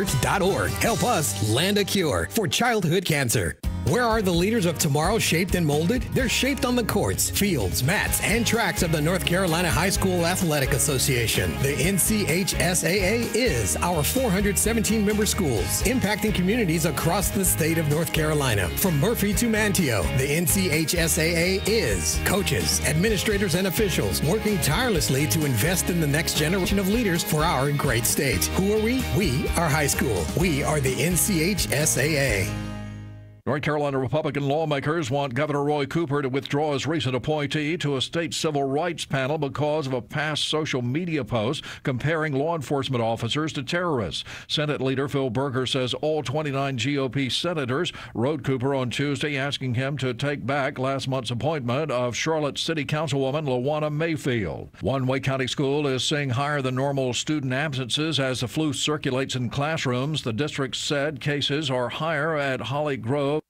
church.org. Help us land a cure for childhood cancer. Where are the leaders of tomorrow shaped and molded? They're shaped on the courts, fields, mats, and tracks of the North Carolina High School Athletic Association. The NCHSAA is our 417-member schools, impacting communities across the state of North Carolina. From Murphy to Manteo, the NCHSAA is coaches, administrators, and officials working tirelessly to invest in the next generation of leaders for our great state. Who are we? We are high school. We are the NCHSAA. North Carolina Republican lawmakers want Governor Roy Cooper to withdraw his recent appointee to a state civil rights panel because of a past social media post comparing law enforcement officers to terrorists. Senate Leader Phil Berger says all 29 GOP senators wrote Cooper on Tuesday asking him to take back last month's appointment of Charlotte City Councilwoman LaWanna Mayfield. One Wake County school is seeing higher than normal student absences as the flu circulates in classrooms. The district said cases are higher at Holly Grove.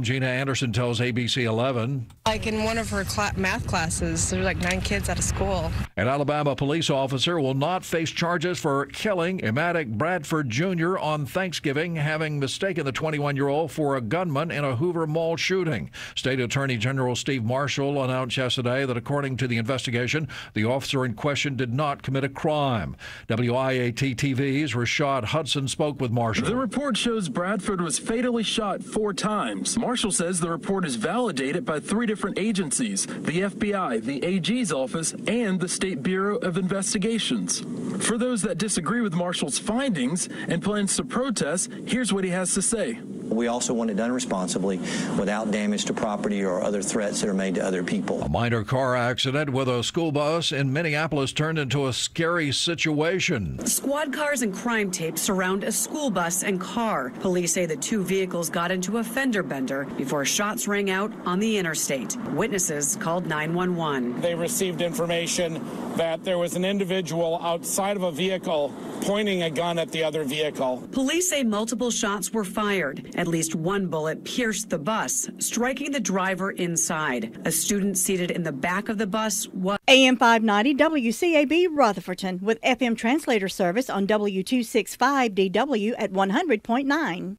Gina Anderson tells ABC 11. Like in one of her math classes, there's like 9 kids out of school. An Alabama police officer will not face charges for killing Ematic Bradford Jr. on Thanksgiving, having mistaken the 21-year-old for a gunman in a Hoover Mall shooting. State Attorney General Steve Marshall announced yesterday that according to the investigation, the officer in question did not commit a crime. WIAT TV's Rashad Hudson spoke with Marshall. The report shows Bradford was fatally shot 4 times. Marshall says the report is validated by 3 different agencies, the FBI, the AG's office, and the State Bureau of Investigations. For those that disagree with Marshall's findings and plans to protest, here's what he has to say. We also want it done responsibly without damage to property or other threats that are made to other people. A minor car accident with a school bus in Minneapolis turned into a scary situation. Squad cars and crime tapes surround a school bus and car. Police say the 2 vehicles got into a fender bender before shots rang out on the interstate. Witnesses called 911. They received information that there was an individual outside of a vehicle pointing a gun at the other vehicle. Police say multiple shots were fired. At least 1 bullet pierced the bus, striking the driver inside. A student seated in the back of the bus was AM 590 WCAB Rutherfordton with FM translator service on W265DW at 100.9.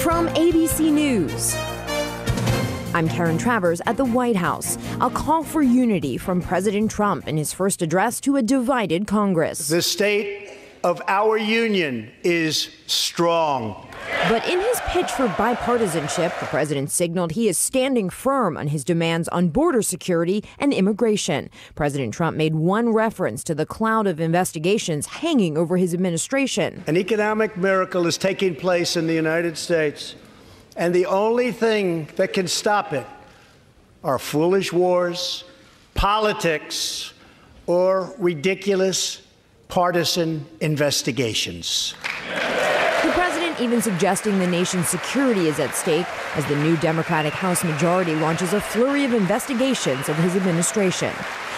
From ABC News, I'm Karen Travers at the White House. A call for unity from President Trump in his first address to a divided Congress. The state of our union is strong. But in his pitch for bipartisanship, the president signaled he is standing firm on his demands on border security and immigration. President Trump made one reference to the cloud of investigations hanging over his administration. An economic miracle is taking place in the United States, and the only thing that can stop it are foolish wars, politics, or ridiculous partisan investigations. The president even suggesting the nation's security is at stake as the new Democratic House majority launches a flurry of investigations of his administration.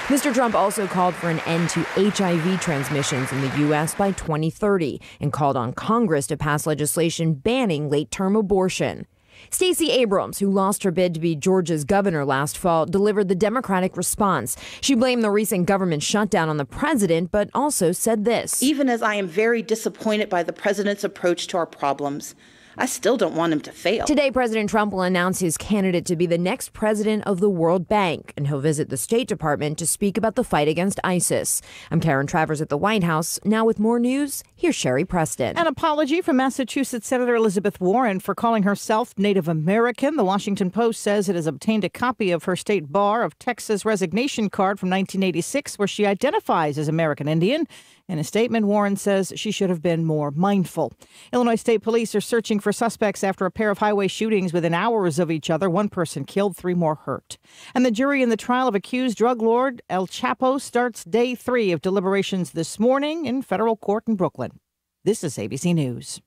Mr. Trump also called for an end to HIV transmissions in the U.S. by 2030 and called on Congress to pass legislation banning late-term abortion. Stacey Abrams, who lost her bid to be Georgia's governor last fall, delivered the Democratic response. She blamed the recent government shutdown on the president, but also said this. Even as I am very disappointed by the president's approach to our problems, I still don't want him to fail. Today, President Trump will announce his candidate to be the next president of the World Bank, and he'll visit the State Department to speak about the fight against ISIS. I'm Karen Travers at the White House. Now with more news, here's Sherry Preston. An apology from Massachusetts Senator Elizabeth Warren for calling herself Native American. The Washington Post says it has obtained a copy of her state bar of Texas resignation card from 1986, where she identifies as American Indian. In a statement, Warren says she should have been more mindful. Illinois State Police are searching for suspects after a pair of highway shootings within hours of each other. 1 person killed, 3 more hurt. And the jury in the trial of accused drug lord El Chapo starts day 3 of deliberations this morning in federal court in Brooklyn. This is ABC News.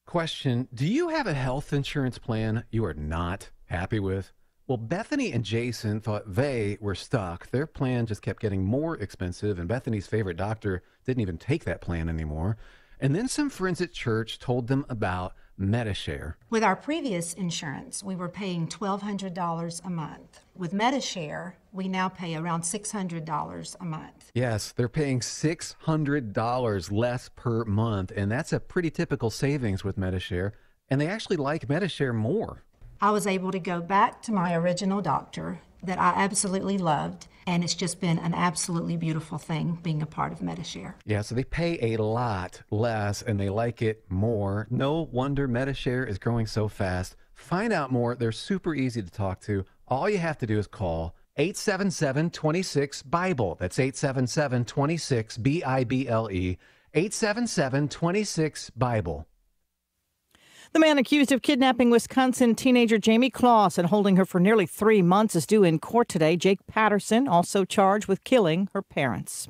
Question: do you have a health insurance plan you are not happy with? Well, Bethany and Jason thought they were stuck. Their plan just kept getting more expensive, and Bethany's favorite doctor didn't even take that plan anymore. And then some friends at church told them about Medishare. With our previous insurance, we were paying $1,200 a month. With Medishare, we now pay around $600 a month. Yes, they're paying $600 less per month, and that's a pretty typical savings with Medishare, and they actually like Medishare more. I was able to go back to my original doctor that I absolutely loved, and it's just been an absolutely beautiful thing being a part of Medishare. Yeah, so they pay a lot less, and they like it more. No wonder Medishare is growing so fast. Find out more. They're super easy to talk to. All you have to do is call 877-26-BIBLE. That's 877-26-BIBLE. 877-26-BIBLE. The man accused of kidnapping Wisconsin teenager Jamie Kloss and holding her for nearly 3 months is due in court today. Jake Patterson also charged with killing her parents.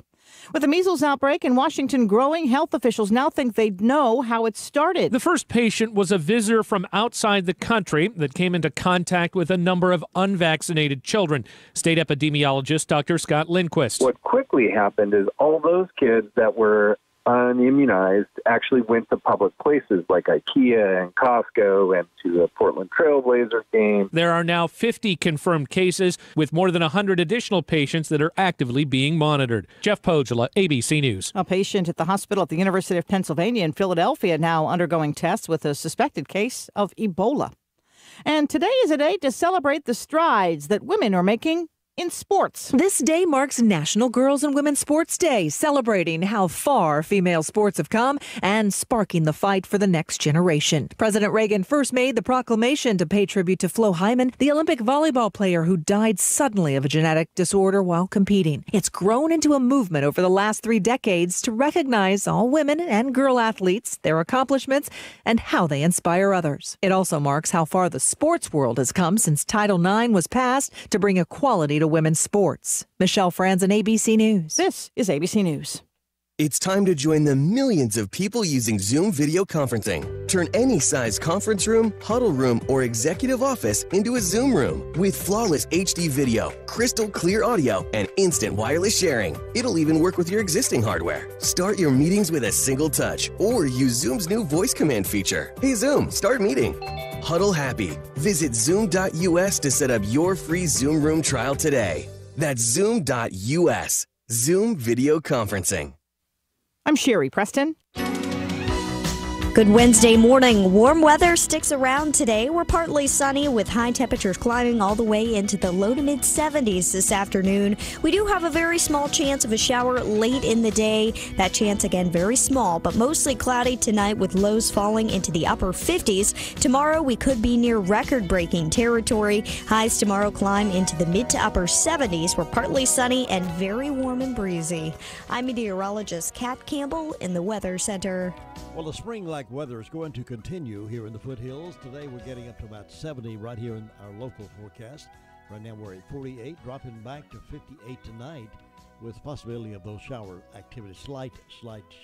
With the measles outbreak in Washington growing, health officials now think they know how it started. The first patient was a visitor from outside the country that came into contact with a number of unvaccinated children. State epidemiologist Dr. Scott Lindquist. What quickly happened is all those kids that were unimmunized actually went to public places like IKEA and Costco and to the Portland Trailblazers game. There are now 50 confirmed cases with more than 100 additional patients that are actively being monitored. Jeff Pogela, ABC News. A patient at the hospital at the University of Pennsylvania in Philadelphia now undergoing tests with a suspected case of Ebola. And today is a day to celebrate the strides that women are making in sports. This day marks National Girls and Women's Sports Day, celebrating how far female sports have come and sparking the fight for the next generation. President Reagan first made the proclamation to pay tribute to Flo Hyman, the Olympic volleyball player who died suddenly of a genetic disorder while competing. It's grown into a movement over the last 3 decades to recognize all women and girl athletes, their accomplishments, and how they inspire others. It also marks how far the sports world has come since Title IX was passed to bring equality to women's sports. Michelle Franzen, ABC News. This is ABC News. It's time to join the millions of people using Zoom video conferencing. Turn any size conference room, huddle room, or executive office into a Zoom room with flawless HD video, crystal clear audio, and instant wireless sharing. It'll even work with your existing hardware. Start your meetings with a single touch or use Zoom's new voice command feature. Hey Zoom, start meeting. Huddle happy. Visit Zoom.us to set up your free Zoom room trial today. That's Zoom.us. Zoom video conferencing. I'm Sherry Preston. Good Wednesday morning. Warm weather sticks around today. We're partly sunny with high temperatures climbing all the way into the low to mid 70s this afternoon. We do have a very small chance of a shower late in the day. That chance again very small, but mostly cloudy tonight with lows falling into the upper 50s. Tomorrow we could be near record-breaking territory. Highs tomorrow climb into the mid to upper 70s. We're partly sunny and very warm and breezy. I'm meteorologist Kat Campbell in the Weather Center. Well, the spring-like weather is going to continue here in the foothills. Today we're getting up to about 70 right here in our local forecast. Right now we're at 48, dropping back to 58 tonight with possibility of those shower activity, slight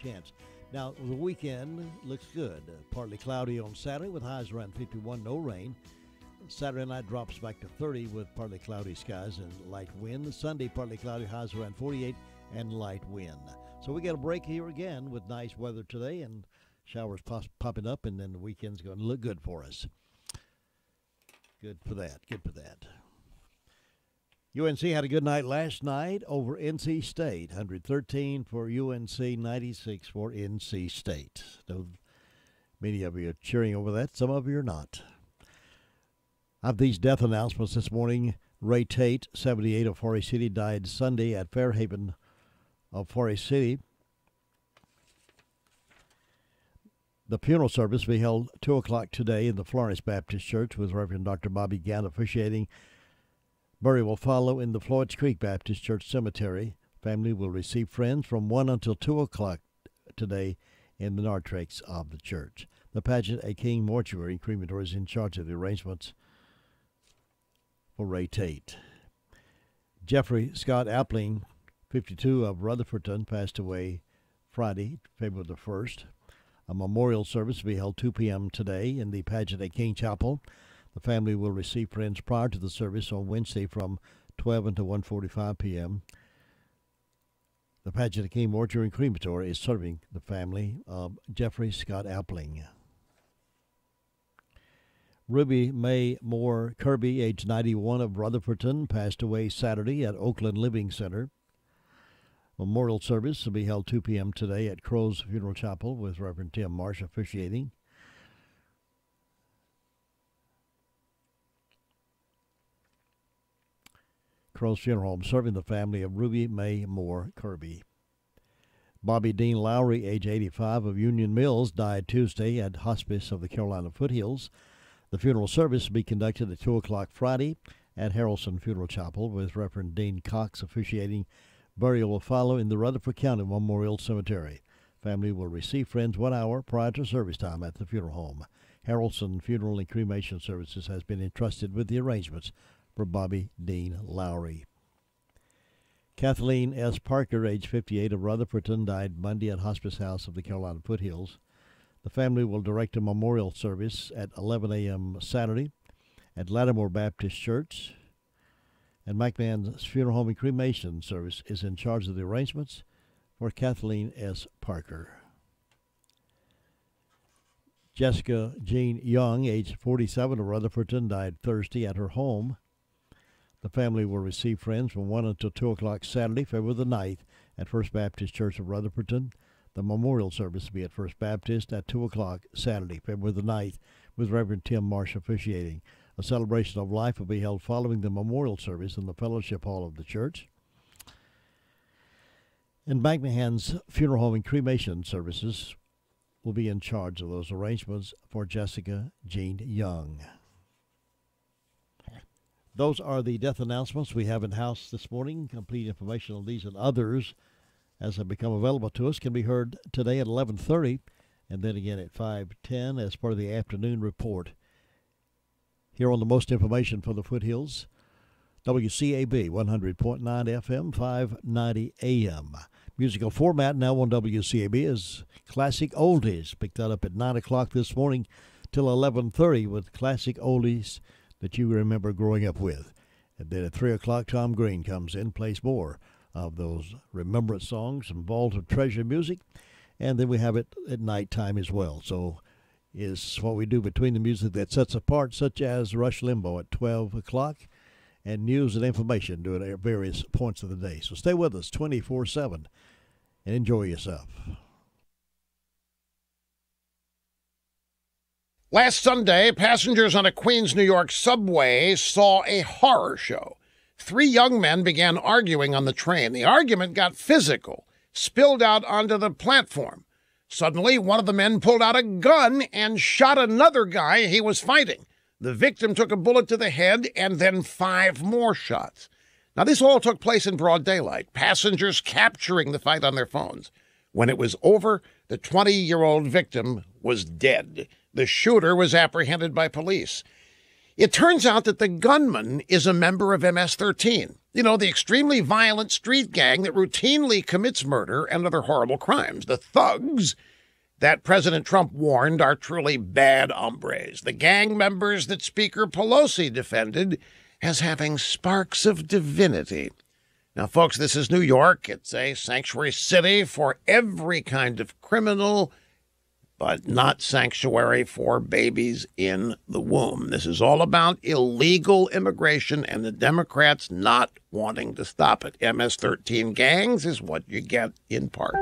chance. Now, the weekend looks good. Partly cloudy on Saturday with highs around 51, no rain. Saturday night drops back to 30 with partly cloudy skies and light wind. Sunday, partly cloudy, highs around 48 and light wind. So we got a break here again with nice weather today and showers popping up, and then the weekend's going to look good for us. Good for that. UNC had a good night last night over NC State. 113 for UNC, 96 for NC State. So many of you are cheering over that. Some of you are not. I have these death announcements this morning. Ray Tate, 78 of Forest City, died Sunday at Fairhaven of Forest City. The funeral service will be held 2 o'clock today in the Florence Baptist Church with Reverend Dr. Bobby Gann officiating. Burial will follow in the Floyd's Creek Baptist Church Cemetery. Family will receive friends from 1 until 2 o'clock today in the narthex of the church. The Pageant A. King Mortuary and Crematory is in charge of the arrangements for Ray Tate. Jeffrey Scott Appling, 52 of Rutherfordton, passed away Friday, February the 1st. A memorial service will be held 2 p.m. today in the Pageant at King Chapel. The family will receive friends prior to the service on Wednesday from 12 until 1:45 p.m. The Pageant at King Mortuary and Crematory is serving the family of Jeffrey Scott Appling. Ruby Mae Moore Kirby, age 91, of Rutherfordton, passed away Saturday at Oakland Living Center. Memorial service will be held 2 p.m. today at Crow's Funeral Chapel with Reverend Tim Marsh officiating. Crow's Funeral Home serving the family of Ruby Mae Moore Kirby. Bobby Dean Lowry, age 85, of Union Mills, died Tuesday at Hospice of the Carolina Foothills. The funeral service will be conducted at 2 o'clock Friday at Harrelson Funeral Chapel with Reverend Dean Cox officiating. Burial will follow in the Rutherford County Memorial Cemetery. Family will receive friends 1 hour prior to service time at the funeral home. Harrelson Funeral and Cremation Services has been entrusted with the arrangements for Bobby Dean Lowry. Kathleen S. Parker, age 58, of Rutherfordton, died Monday at Hospice House of the Carolina Foothills. The family will direct a memorial service at 11 a.m. Saturday at Lattimore Baptist Church. And Mike Mann's Funeral Home and Cremation Service is in charge of the arrangements for Kathleen S. Parker. Jessica Jean Young, age 47, of Rutherfordton, died Thursday at her home. The family will receive friends from 1 until 2 o'clock Saturday, February the 9th, at First Baptist Church of Rutherfordton. The memorial service will be at First Baptist at 2 o'clock Saturday, February the 9th, with Reverend Tim Marsh officiating. A celebration of life will be held following the memorial service in the fellowship hall of the church. And Magnahan's Funeral Home and Cremation Services will be in charge of those arrangements for Jessica Jean Young. Those are the death announcements we have in-house this morning. Complete information on these and others as they become available to us can be heard today at 11:30 and then again at 5:10 as part of the afternoon report. Here on the most information for the Foothills, WCAB 100.9 FM, 590 AM. Musical format now on WCAB is Classic Oldies. Picked that up at 9 o'clock this morning till 11:30 with Classic Oldies that you remember growing up with. And then at 3 o'clock, Tom Green comes in, plays more of those remembrance songs and vault of treasure music. And then we have it at nighttime as well. So is what we do between the music that sets apart, such as Rush Limbaugh at 12 o'clock and news and information during various points of the day. So stay with us 24/7 and enjoy yourself. Last Sunday, passengers on a Queens, New York subway saw a horror show. 3 young men began arguing on the train. The argument got physical, spilled out onto the platform. Suddenly, one of the men pulled out a gun and shot another guy he was fighting. The victim took a bullet to the head and then 5 more shots. Now, this all took place in broad daylight, passengers capturing the fight on their phones. When it was over, the 20-year-old victim was dead. The shooter was apprehended by police. It turns out that the gunman is a member of MS-13, the extremely violent street gang that routinely commits murder and other horrible crimes. The thugs that President Trump warned are truly bad hombres, the gang members that Speaker Pelosi defended as having sparks of divinity. Now, folks, this is New York. It's a sanctuary city for every kind of criminal, but not sanctuary for babies in the womb. This is all about illegal immigration and the Democrats not wanting to stop it. MS-13 gangs is what you get in part.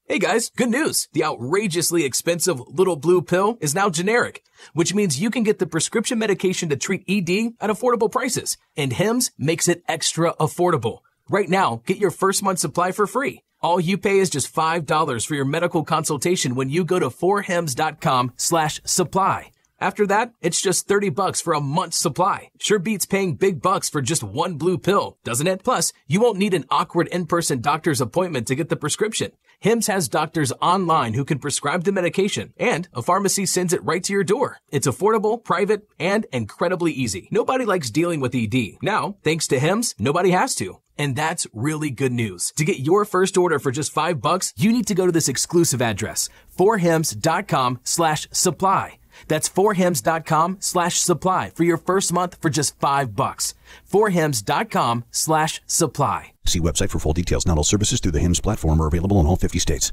Hey guys, good news. The outrageously expensive Little Blue Pill is now generic, which means you can get the prescription medication to treat ED at affordable prices. And Hims makes it extra affordable. Right now, get your first month supply for free. All you pay is just $5 for your medical consultation when you go to 4hims.com/supply. After that, it's just $30 for a month's supply. Sure beats paying big bucks for just one blue pill, doesn't it? Plus, you won't need an awkward in-person doctor's appointment to get the prescription. Hims has doctors online who can prescribe the medication, and a pharmacy sends it right to your door. It's affordable, private, and incredibly easy. Nobody likes dealing with ED. Now, thanks to Hims, nobody has to. And that's really good news. To get your first order for just $5, you need to go to this exclusive address, 4hims.com/supply. That's 4hims.com/supply for your first month for just $5. 4hims.com/supply. See website for full details. Not all services through the HIMS platform are available in all 50 states.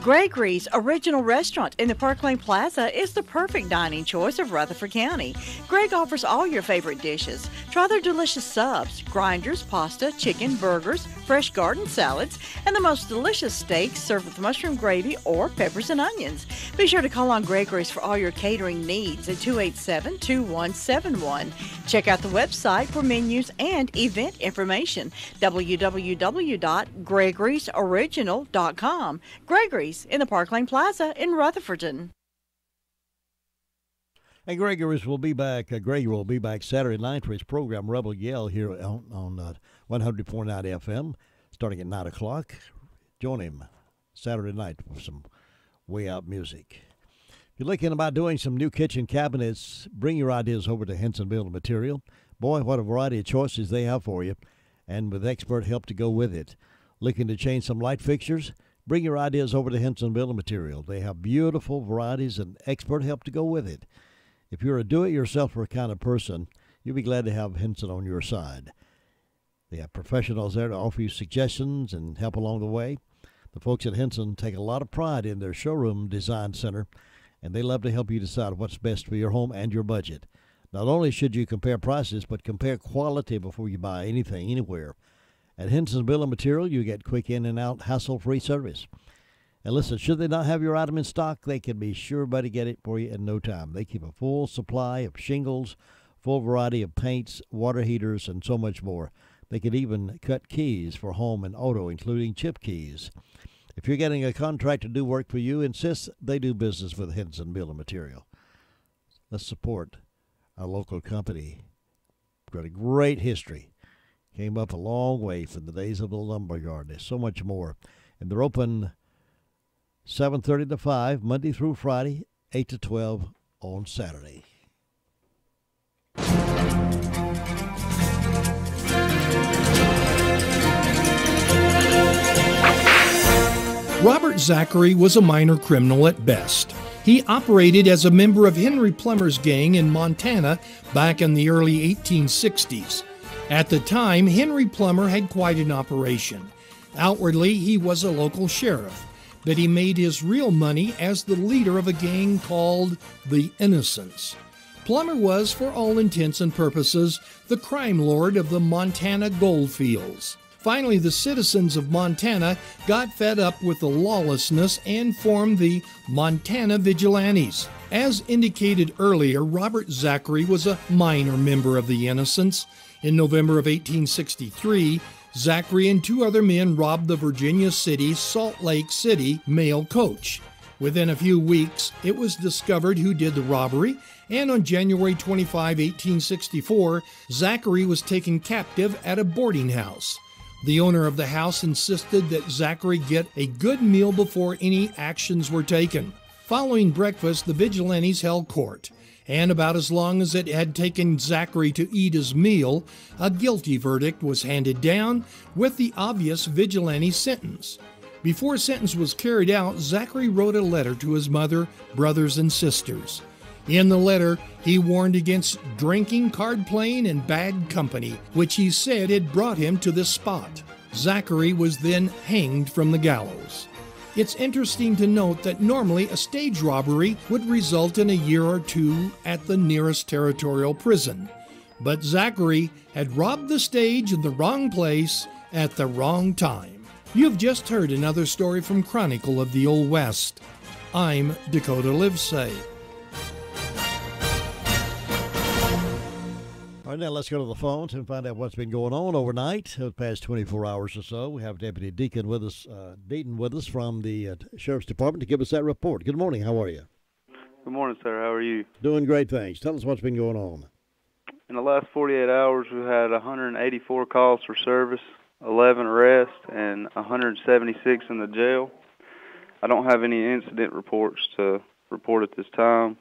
Gregory's Original Restaurant in the Park Lane Plaza is the perfect dining choice of Rutherford County. Greg offers all your favorite dishes. Try their delicious subs, grinders, pasta, chicken, burgers, fresh garden salads, and the most delicious steaks served with mushroom gravy or peppers and onions. Be sure to call on Gregory's for all your catering needs at 287-2171. Check out the website for menus and event information, www.gregorysoriginal.com. Gregory's in the Park Lane Plaza in Rutherford. And Gregory's will be back. Gregory will be back Saturday night for his program Rebel Yell here on 100.9 FM, starting at 9 o'clock. Join him Saturday night for some way out music. If you're looking about doing some new kitchen cabinets, bring your ideas over to Henson Building Material. Boy, what a variety of choices they have for you, and with expert help to go with it. Looking to change some light fixtures? Bring your ideas over to Henson Building Material. They have beautiful varieties and expert help to go with it. If you're a do-it-yourselfer kind of person, you'll be glad to have Henson on your side. They have professionals there to offer you suggestions and help along the way. The folks at Henson take a lot of pride in their showroom design center, and they love to help you decide what's best for your home and your budget. Not only should you compare prices, but compare quality before you buy anything, anywhere. At Henson's Building Material, you get quick in and out, hassle-free service. And listen, should they not have your item in stock, they can be sure to get it for you in no time. They keep a full supply of shingles, full variety of paints, water heaters, and so much more. They can even cut keys for home and auto, including chip keys. If you're getting a contract to do work for you, insist they do business with Henson Building Material. Let's support our local company. Got a great history. Came up a long way from the days of the lumber yard. There's so much more. And they're open 7:30 to 5, Monday through Friday, 8 to 12 on Saturday. Robert Zachary was a minor criminal at best. He operated as a member of Henry Plummer's gang in Montana back in the early 1860s. At the time, Henry Plummer had quite an operation. Outwardly, he was a local sheriff, but he made his real money as the leader of a gang called the Innocents. Plummer was, for all intents and purposes, the crime lord of the Montana goldfields. Finally, the citizens of Montana got fed up with the lawlessness and formed the Montana Vigilantes. As indicated earlier, Robert Zachary was a minor member of the Innocents. In November of 1863, Zachary and two other men robbed the Virginia City Salt Lake City mail coach. Within a few weeks, it was discovered who did the robbery, and on January 25, 1864, Zachary was taken captive at a boarding house. The owner of the house insisted that Zachary get a good meal before any actions were taken. Following breakfast, the vigilantes held court, and about as long as it had taken Zachary to eat his meal, a guilty verdict was handed down with the obvious vigilante sentence. Before sentence was carried out, Zachary wrote a letter to his mother, brothers, and sisters. In the letter, he warned against drinking, card playing, and bad company, which he said had brought him to this spot. Zachary was then hanged from the gallows. It's interesting to note that normally a stage robbery would result in a year or two at the nearest territorial prison. But Zachary had robbed the stage in the wrong place at the wrong time. You've just heard another story from Chronicle of the Old West. I'm Dakota Livesay. All right, now let's go to the phones and find out what's been going on overnight. The past 24 hours or so, we have Deputy Deacon with us, Deaton with us from the Sheriff's Department to give us that report. Good morning. How are you? Good morning, sir. How are you? Doing great, thanks. Tell us what's been going on. In the last 48 hours, we've had 184 calls for service, 11 arrests, and 176 in the jail. I don't have any incident reports to report at this time,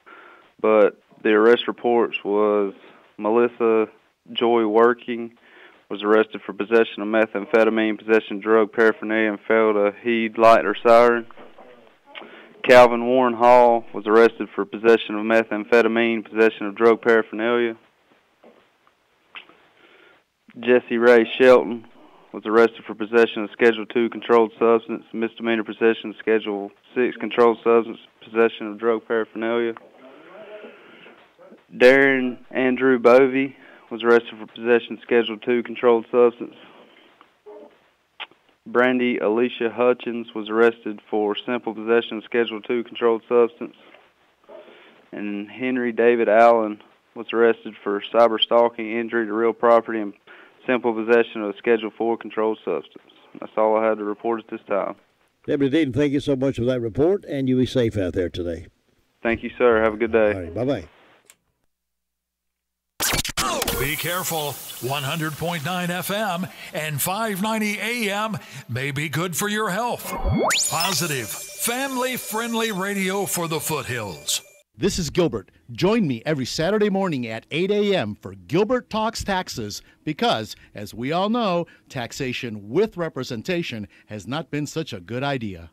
but the arrest reports was Melissa Joy Working was arrested for possession of methamphetamine, possession of drug paraphernalia, and failed to heed light or siren. Calvin Warren Hall was arrested for possession of methamphetamine, possession of drug paraphernalia. Jesse Ray Shelton was arrested for possession of Schedule 2 controlled substance, misdemeanor possession of Schedule 6 controlled substance, possession of drug paraphernalia. Darren Andrew Bovey was arrested for possession of Schedule 2 controlled substance. Brandy Alicia Hutchins was arrested for simple possession of Schedule 2 controlled substance. And Henry David Allen was arrested for cyber stalking, injury to real property, and simple possession of a Schedule 4 controlled substance. That's all I had to report at this time. Deputy Dean, thank you so much for that report, and you be safe out there today. Thank you, sir. Have a good day. All right, bye-bye. Be careful. 100.9 FM and 590 AM may be good for your health. Positive, family-friendly radio for the foothills. This is Gilbert. Join me every Saturday morning at 8 a.m. for Gilbert Talks Taxes because, as we all know, taxation with representation has not been such a good idea.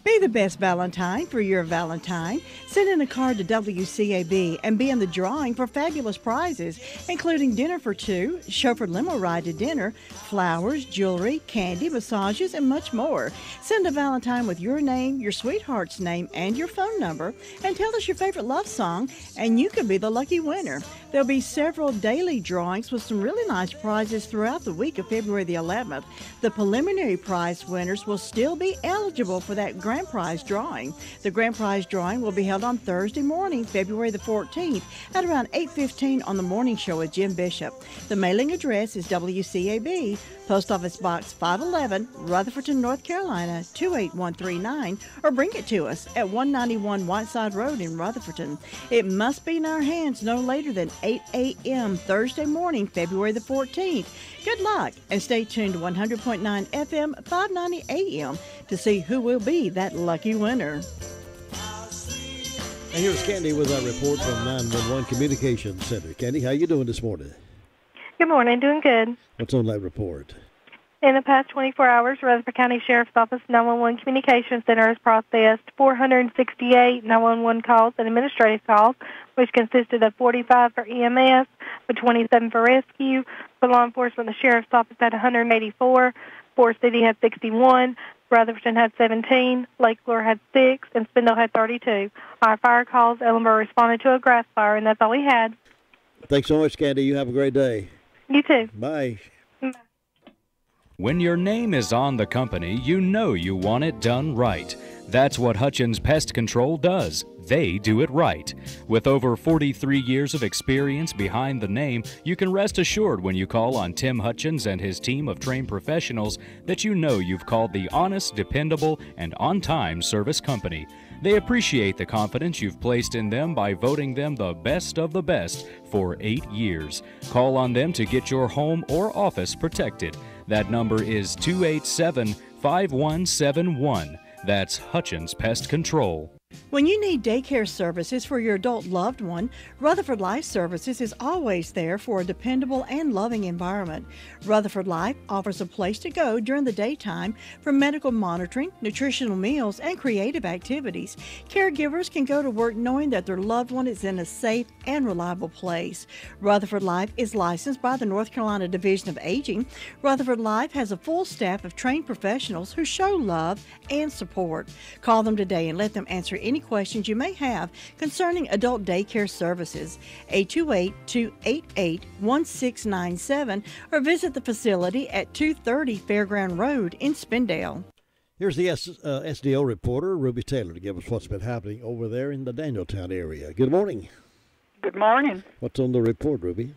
Be the best Valentine for your Valentine. Send in a card to WCAB and be in the drawing for fabulous prizes, including dinner for two, chauffeur limo ride to dinner, flowers, jewelry, candy, massages, and much more. Send a Valentine with your name, your sweetheart's name, and your phone number, and tell us your favorite love song, and you could be the lucky winner. There'll be several daily drawings with some really nice prizes throughout the week of February the 11th. The preliminary prize winners will still be eligible for that grand prize drawing. The grand prize drawing will be held on Thursday morning, February the 14th at around 8:15 on the morning show with Jim Bishop. The mailing address is WCAB, Post Office Box 511, Rutherfordton, North Carolina 28139, or bring it to us at 191 Whiteside Road in Rutherfordton. It must be in our hands no later than 8 a.m. Thursday morning, February the 14th. Good luck, and stay tuned to 100.9 FM, 590 AM to see who will be that lucky winner. And here's Candy with our report from 911 Communications Center. Candy, how you doing this morning? Good morning. Doing good. What's on that report? In the past 24 hours, Rutherford County Sheriff's Office 911 Communications Center has processed 468 911 calls and administrative calls, which consisted of 45 for EMS, with 27 for rescue. For law enforcement, the Sheriff's Office had 184, Forest City had 61, Rutherford had 17, Lake Lure had 6, and Spindle had 32. Our fire calls, Ellenborough responded to a grass fire, and that's all we had. Thanks so much, Candy. You have a great day. You too. Bye. When your name is on the company, you know you want it done right. That's what Hutchins Pest Control does. They do it right. With over 43 years of experience behind the name, you can rest assured when you call on Tim Hutchins and his team of trained professionals that you know you've called the honest, dependable, and on-time service company. They appreciate the confidence you've placed in them by voting them the best of the best for 8 years. Call on them to get your home or office protected. That number is 287-5171. That's Hutchins Pest Control. When you need daycare services for your adult loved one, Rutherford Life Services is always there for a dependable and loving environment. Rutherford Life offers a place to go during the daytime for medical monitoring, nutritional meals, and creative activities. Caregivers can go to work knowing that their loved one is in a safe and reliable place. Rutherford Life is licensed by the North Carolina Division of Aging. Rutherford Life has a full staff of trained professionals who show love and support. Call them today and let them answer any questions you may have concerning adult daycare services. 828-288-1697 or visit the facility at 230 Fairground Road in Spindale. Here's the SDO reporter, Ruby Taylor, to give us what's been happening over there in the Danieltown area. Good morning. Good morning. What's on the report, Ruby?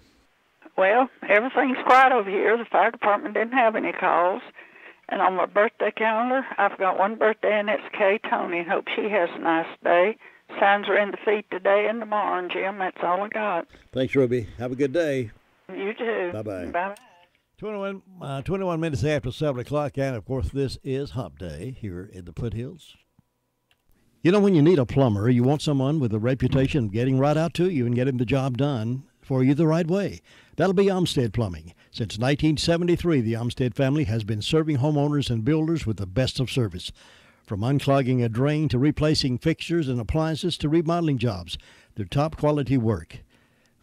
Well, everything's quiet over here. The fire department didn't have any calls. And on my birthday calendar, I've got one birthday, and it's Kay Tony. Hope she has a nice day. Signs are in the feet today and tomorrow, and Jim, that's all I got. Thanks, Ruby. Have a good day. You too. Bye-bye. Bye-bye. 21 minutes after 7 o'clock, and, of course, this is Hump Day here in the foothills. You know, when you need a plumber, you want someone with a reputation of getting right out to you and getting the job done for you the right way. That'll be Olmsted Plumbing. Since 1973, the Olmsted family has been serving homeowners and builders with the best of service. From unclogging a drain to replacing fixtures and appliances to remodeling jobs, their top quality work,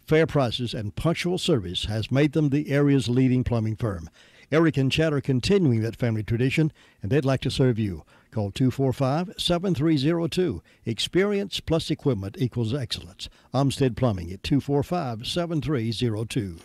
fair prices, and punctual service has made them the area's leading plumbing firm. Eric and Chad are continuing that family tradition, and they'd like to serve you. Call 245-7302. Experience plus equipment equals excellence. Olmsted Plumbing at 245-7302.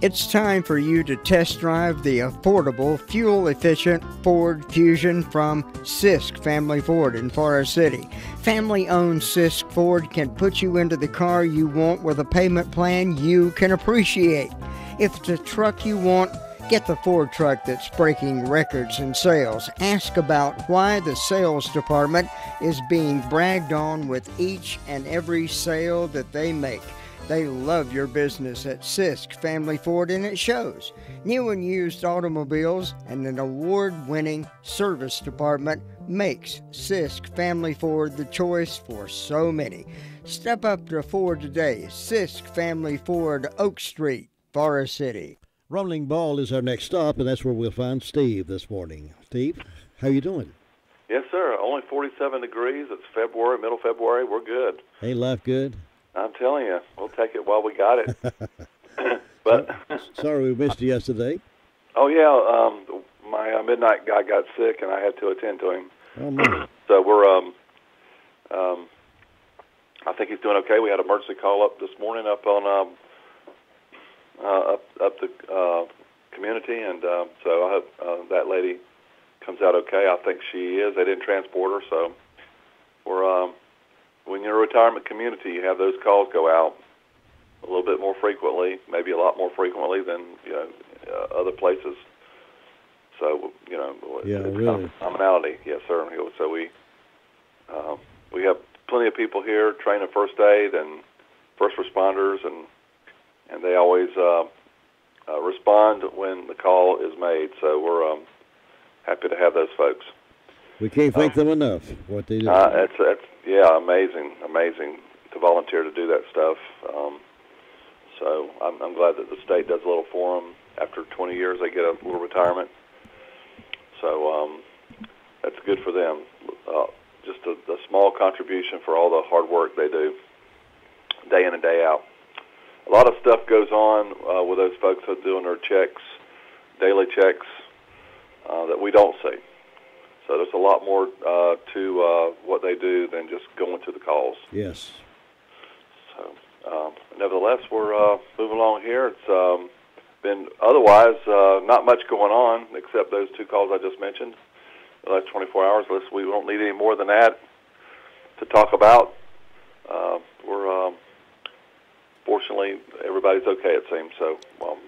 It's time for you to test drive the affordable, fuel-efficient Ford Fusion from Sisk Family Ford in Forest City. Family-owned Sisk Ford can put you into the car you want with a payment plan you can appreciate. If it's a truck you want, get the Ford truck that's breaking records in sales. Ask about why the sales department is being bragged on with each and every sale that they make. They love your business at Sisk Family Ford, and it shows. New and used automobiles and an award-winning service department makes Sisk Family Ford the choice for so many. Step up to Ford today. Sisk Family Ford, Oak Street, Forest City. Rolling Ball is our next stop, and that's where we'll find Steve this morning. Steve, how you doing? Yes, sir. Only 47 degrees. It's February, middle February. We're good. Hey, life good? I'm telling you, we'll take it while we got it. But sorry we missed you yesterday. Oh yeah, my midnight guy got sick, and I had to attend to him. Oh man. So we're I think he's doing okay. We had an emergency call up this morning up on up the community, and so I hope that lady comes out okay. I think she is. They didn't transport her, so we're. When you're a retirement community, you have those calls go out a little bit more frequently, maybe a lot more frequently than other places. So yeah, it's really. kind of commonality, yes, sir. So we have plenty of people here training first aid and first responders, and they always respond when the call is made. So we're happy to have those folks. We can't thank them enough for what they do. Yeah, amazing to volunteer to do that stuff. So I'm glad that the state does a little for them. After 20 years, they get a little retirement. So that's good for them. Just a small contribution for all the hard work they do, day in and day out. A lot of stuff goes on with those folks that are doing their checks, daily checks, that we don't see. So there's a lot more to what they do than just going to the calls. Yes. So, nevertheless, we're moving along here. It's been otherwise not much going on except those two calls I just mentioned. The last 24 hours. We don't need any more than that to talk about. Fortunately, everybody's okay, it seems. So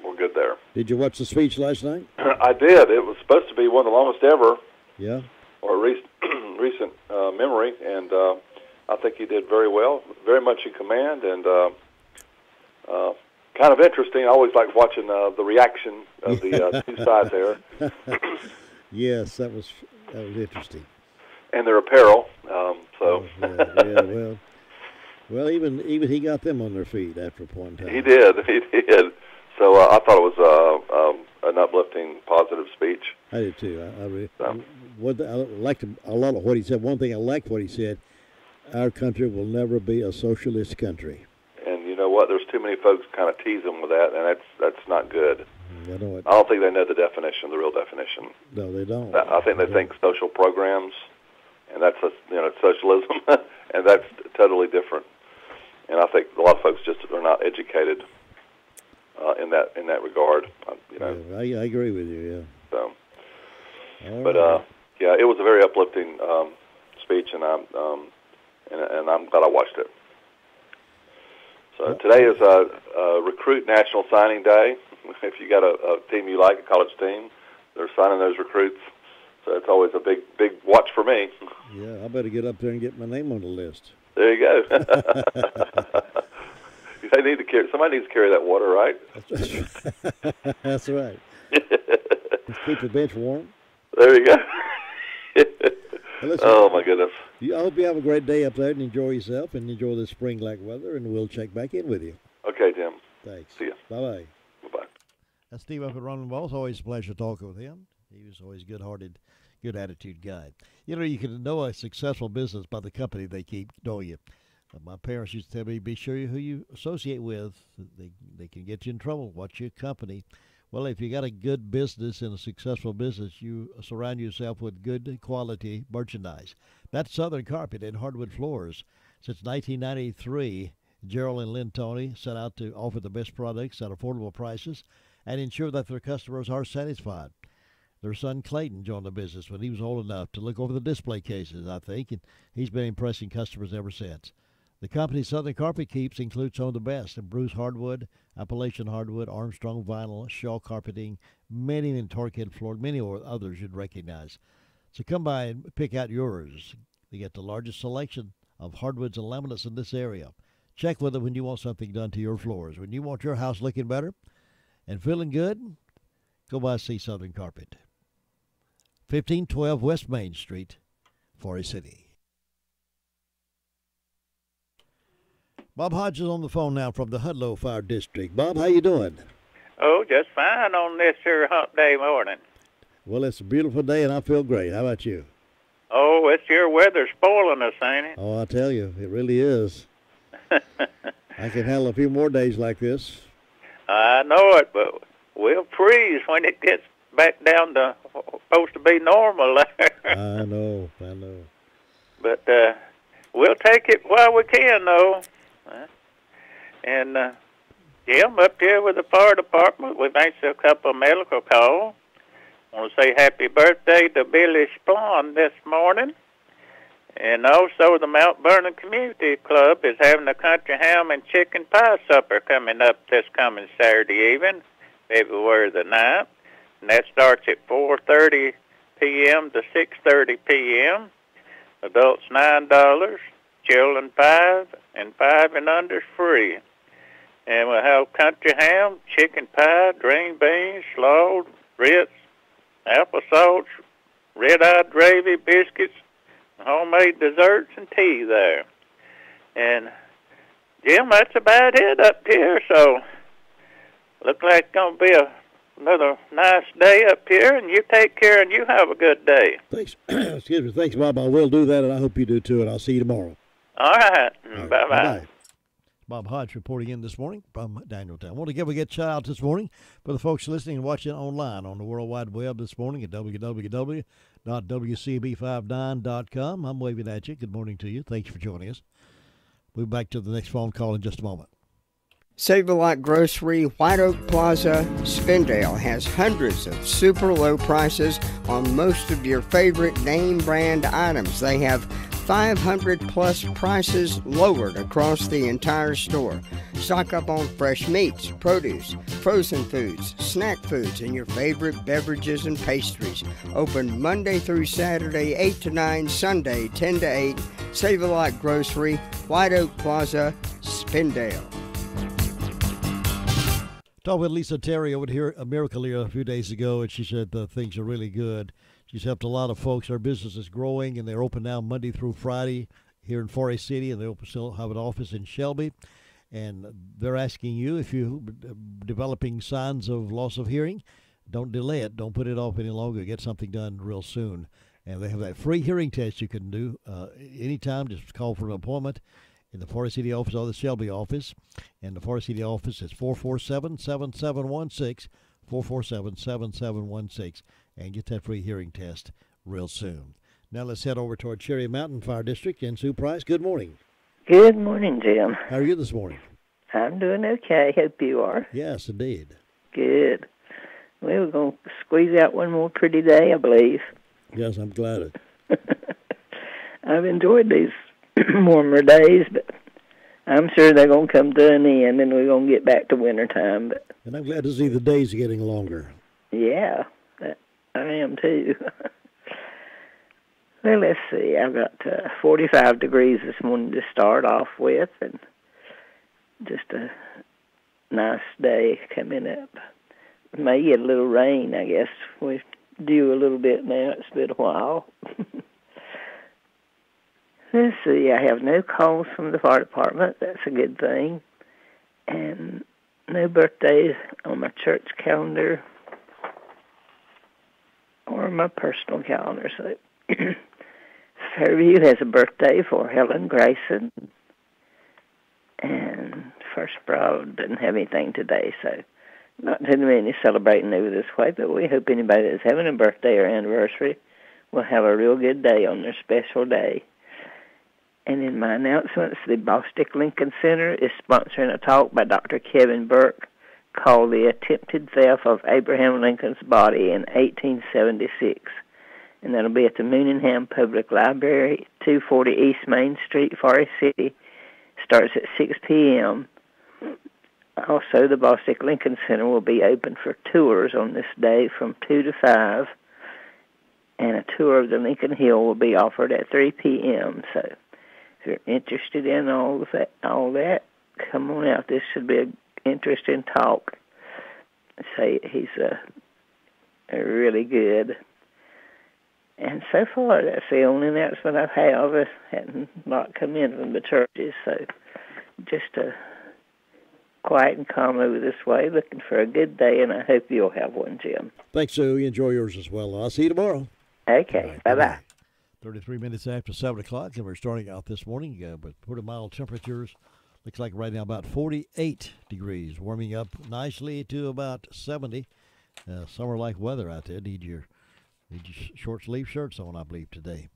we're good there. Did you watch the speech last night? I did. It was supposed to be one of the longest ever. Yeah. Or recent memory, and I think he did very well, very much in command, and kind of interesting. I always like watching the reaction of the two sides there. Yes, that was interesting. And their apparel, so. Yeah, well, even he got them on their feet after a point in time. He did. So I thought it was an uplifting, positive speech. I did too. I liked a lot of what he said. One thing I liked what he said: our country will never be a socialist country. And you know what? There's too many folks kind of tease him with that, and that's not good. I don't think they know the definition, the real definition. No, they don't. I think they think social programs, and that's socialism, and that's totally different. And I think a lot of folks just are not educated in that regard. Yeah, I agree with you. Yeah. So, but yeah, it was a very uplifting speech, and I'm glad I watched it. So today is Recruit National Signing Day. If you got a team you like, a college team, they're signing those recruits. So it's always a big watch for me. Yeah, I better get up there and get my name on the list. There you go. Somebody needs to carry that water, right? That's right. Let's keep the bench warm. There you go. Oh, my goodness. I hope you have a great day up there and enjoy yourself and enjoy the spring-like weather, and we'll check back in with you. Okay, Jim. Thanks. See you. Bye-bye. Bye-bye. That's Steve up at Rolling Ball. It's always a pleasure talking with him. He was always a good-hearted, good-attitude guy. You know, you can know a successful business by the company they keep, don't you? My parents used to tell me, be sure who you associate with. They can get you in trouble. Watch your company. Well, if you got a good business and a successful business, you surround yourself with good quality merchandise. That's Southern Carpet and Hardwood Floors. Since 1993, Gerald and Lynn Tony set out to offer the best products at affordable prices and ensure that their customers are satisfied. Their son Clayton joined the business when he was old enough to look over the display cases, I think, and he's been impressing customers ever since. The company Southern Carpet keeps includes some of the best: Bruce Hardwood, Appalachian Hardwood, Armstrong Vinyl, Shaw Carpeting, many in Torquay Floor, many others you'd recognize. So come by and pick out yours. They get the largest selection of hardwoods and laminates in this area. Check with them when you want something done to your floors. When you want your house looking better and feeling good, go by and see Southern Carpet. 1512 West Main Street, Forest City. Bob Hodge is on the phone now from the Hudlow Fire District. Bob, how you doing? Oh, just fine on this here hot day morning. Well, it's a beautiful day, and I feel great. How about you? Oh, it's your weather spoiling us, ain't it? Oh, I tell you, it really is. I can handle a few more days like this. I know it, but we'll freeze when it gets back down to supposed to be normal there. I know. But we'll take it while we can, though. And Jim, up here with the fire department, we've answered a couple of medical calls. I want to say happy birthday to Billy Spawn this morning. And also the Mount Vernon Community Club is having a country ham and chicken pie supper coming up this coming Saturday evening, February the 9th. And that starts at 4:30 p.m. to 6:30 p.m. Adults $9, children $5, and 5 and under's free. And we'll have country ham, chicken pie, green beans, slaw, grits, applesauce, red-eyed gravy, biscuits, homemade desserts, and tea there. And, Jim, that's about it up here. So, looks like it's going to be another nice day up here, and you take care and you have a good day. Thanks. Excuse me. Thanks, Bob. I will do that, and I hope you do too, and I'll see you tomorrow. All right. All right. Bye-bye. Bye-bye. Bob Hodge reporting in this morning from Danieltown. I want to give a good shout out this morning for the folks listening and watching online on the World Wide Web this morning at www.wcab59.com. I'm waving at you. Good morning to you. Thanks for joining us. We'll be back to the next phone call in just a moment. Save-A-Lot Grocery, White Oak Plaza, Spindale has hundreds of super low prices on most of your favorite name brand items. They have 500 plus prices lowered across the entire store. Stock up on fresh meats, produce, frozen foods, snack foods, and your favorite beverages and pastries. Open Monday through Saturday, 8 to 9, Sunday, 10 to 8. Save-A-Lot Grocery, White Oak Plaza, Spindale. Talked with Lisa Terry over here at Miracle here a few days ago, and she said things are really good. She's helped a lot of folks. Her business is growing, and they're open now Monday through Friday here in Forest City, and they still have an office in Shelby. And they're asking you, if you're developing signs of loss of hearing, don't delay it. Don't put it off any longer. Get something done real soon. And they have that free hearing test you can do anytime. Just call for an appointment in the Forest City office or the Shelby office. And the Forest City office is 447-7716, 447-7716, and get that free hearing test real soon. Now let's head over to our Cherry Mountain Fire District. And Sue Price, good morning. Good morning, Jim. How are you this morning? I'm doing okay. Hope you are. Yes, indeed. Good. Well, we're going to squeeze out one more pretty day, I believe. Yes, I'm glad. I've enjoyed these warmer days, but I'm sure they're going to come to an end, and we're going to get back to wintertime. But and I'm glad to see the days getting longer. Yeah, I am too. Well, let's see. I've got 45 degrees this morning to start off with, and just a nice day coming up. May get a little rain, I guess. We're due a little bit now. It's been a while. Let's see. I have no calls from the fire department. That's a good thing. And no birthdays on my church calendar or my personal calendar. So Fairview has a birthday for Helen Grayson. And First Broad doesn't have anything today, so Not too many celebrating over this way, but we hope anybody that's having a birthday or anniversary will have a real good day on their special day. And in my announcements, the Bostic Lincoln Center is sponsoring a talk by Dr. Kevin Burke called The Attempted Theft of Abraham Lincoln's Body in 1876. And that'll be at the Moonenham Public Library, 240 East Main Street, Forest City. Starts at 6 p.m. Also, the Bostic Lincoln Center will be open for tours on this day from 2 to 5. And a tour of the Lincoln Hill will be offered at 3 p.m. So if you're interested in all that, come on out. This should be an interesting talk. Say he's really good. And so far, that's the only announcement I have. I hadn't not come in from the churches, so just quiet and calm over this way, looking for a good day, and I hope you'll have one, Jim. Thanks, Sue. Enjoy yours as well. I'll see you tomorrow. Okay, right, bye-bye. 33 minutes after 7 o'clock, and we're starting out this morning with pretty mild temperatures. Looks like right now about 48 degrees, warming up nicely to about 70. Summer-like weather out there. Need your short sleeve shirts on, I believe, today.